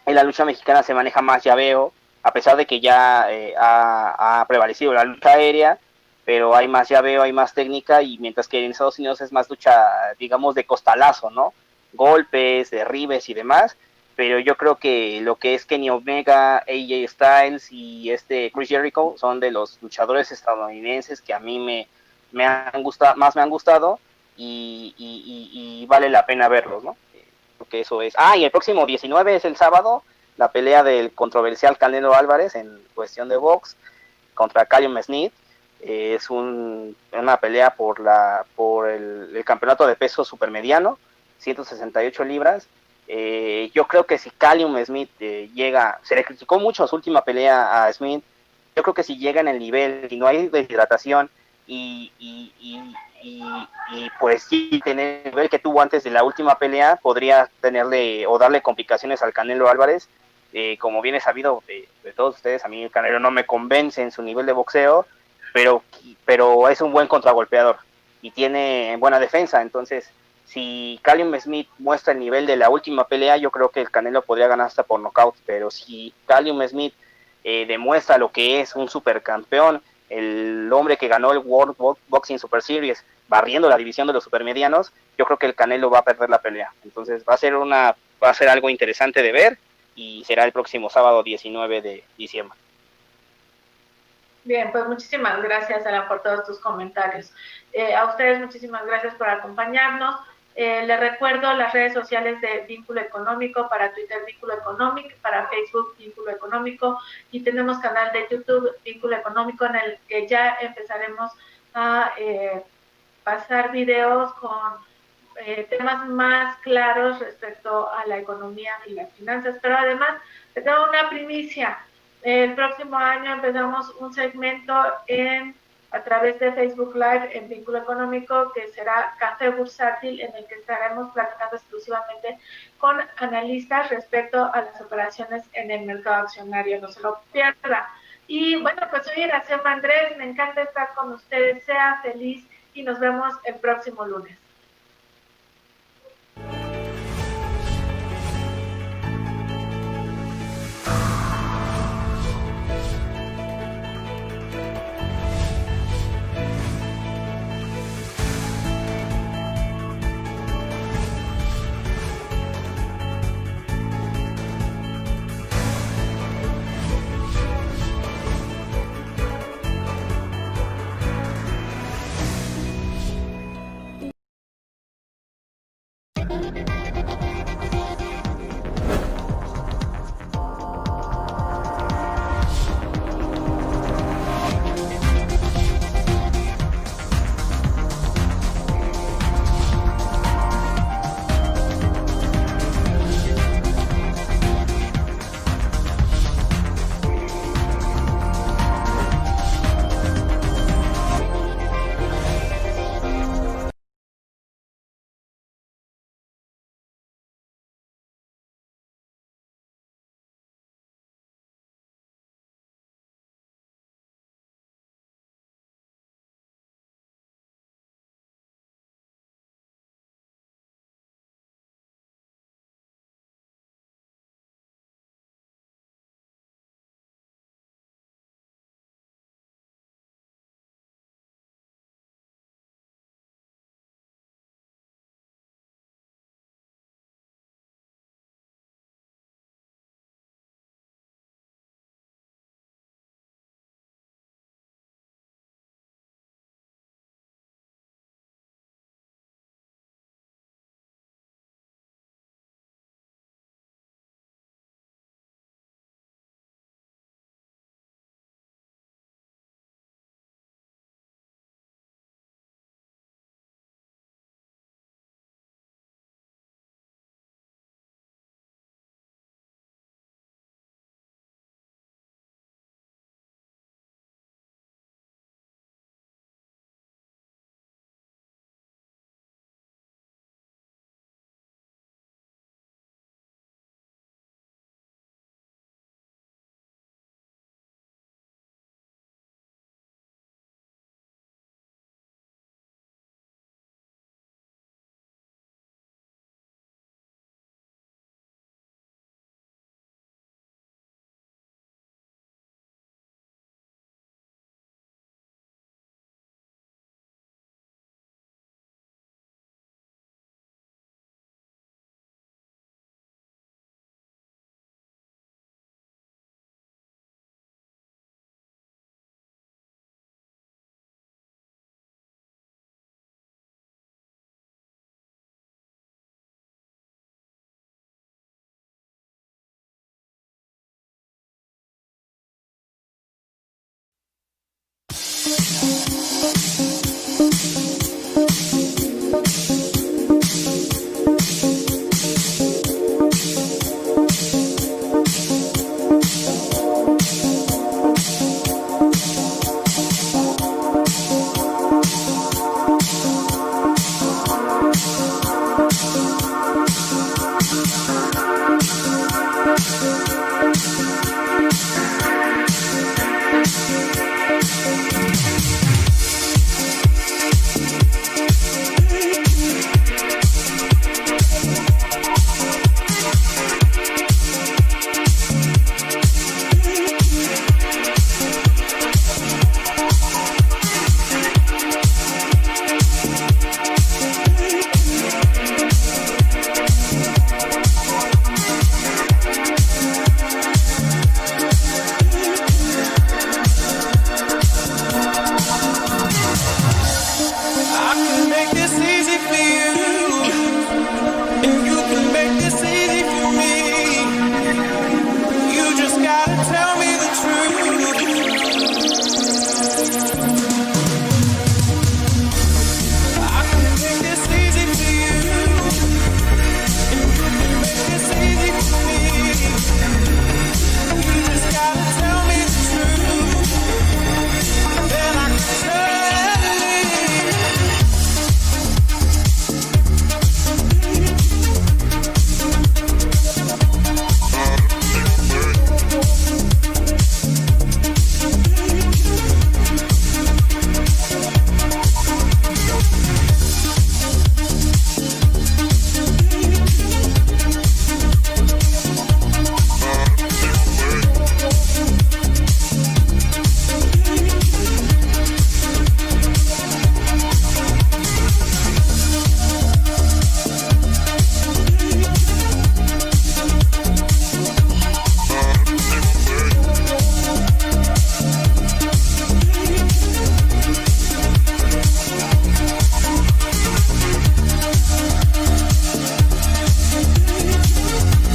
en la lucha mexicana se maneja más llaveo, a pesar de que ya ha prevalecido la lucha aérea, pero hay más llaveo, hay más técnica, y mientras que en Estados Unidos es más lucha, digamos, de costalazo, ¿no? Golpes, derribes y demás, pero yo creo que lo que es Kenny Omega, AJ Styles y Chris Jericho son de los luchadores estadounidenses que a mí me han gustado, más me han gustado, y vale la pena verlos, ¿no? Porque eso es. Y el próximo 19 es el sábado, la pelea del controversial Canelo Álvarez en cuestión de box contra Callum Smith. Es una pelea por el campeonato de peso supermediano, 168 libras. Yo creo que si Callum Smith llega, se le criticó mucho su última pelea a Smith, yo creo que si llega en el nivel y no hay deshidratación y pues sí tener el nivel que tuvo antes de la última pelea, podría tenerle o darle complicaciones al Canelo Álvarez. Como bien es sabido de todos ustedes, a mí el Canelo no me convence en su nivel de boxeo, pero es un buen contragolpeador y tiene buena defensa. Entonces, si Callum Smith muestra el nivel de la última pelea, yo creo que el Canelo podría ganar hasta por nocaut. Pero si Callum Smith demuestra lo que es un supercampeón, el hombre que ganó el World Boxing Super Series, barriendo la división de los supermedianos, yo creo que el Canelo va a perder la pelea. Entonces va a ser algo interesante de ver, y será el próximo sábado 19 de diciembre. Bien, pues muchísimas gracias, Alan, por todos tus comentarios. A ustedes muchísimas gracias por acompañarnos. Les recuerdo las redes sociales de Vínculo Económico: para Twitter Vínculo Económico, para Facebook Vínculo Económico, y tenemos canal de YouTube Vínculo Económico, en el que ya empezaremos a pasar videos con temas más claros respecto a la economía y las finanzas. Pero además, te tengo una primicia. El próximo año empezamos un segmento a través de Facebook Live en Vínculo Económico, que será Café Bursátil, en el que estaremos platicando exclusivamente con analistas respecto a las operaciones en el mercado accionario. No se lo pierda. Y bueno, pues soy Iracema Andrés, me encanta estar con ustedes. Sea feliz y nos vemos el próximo lunes.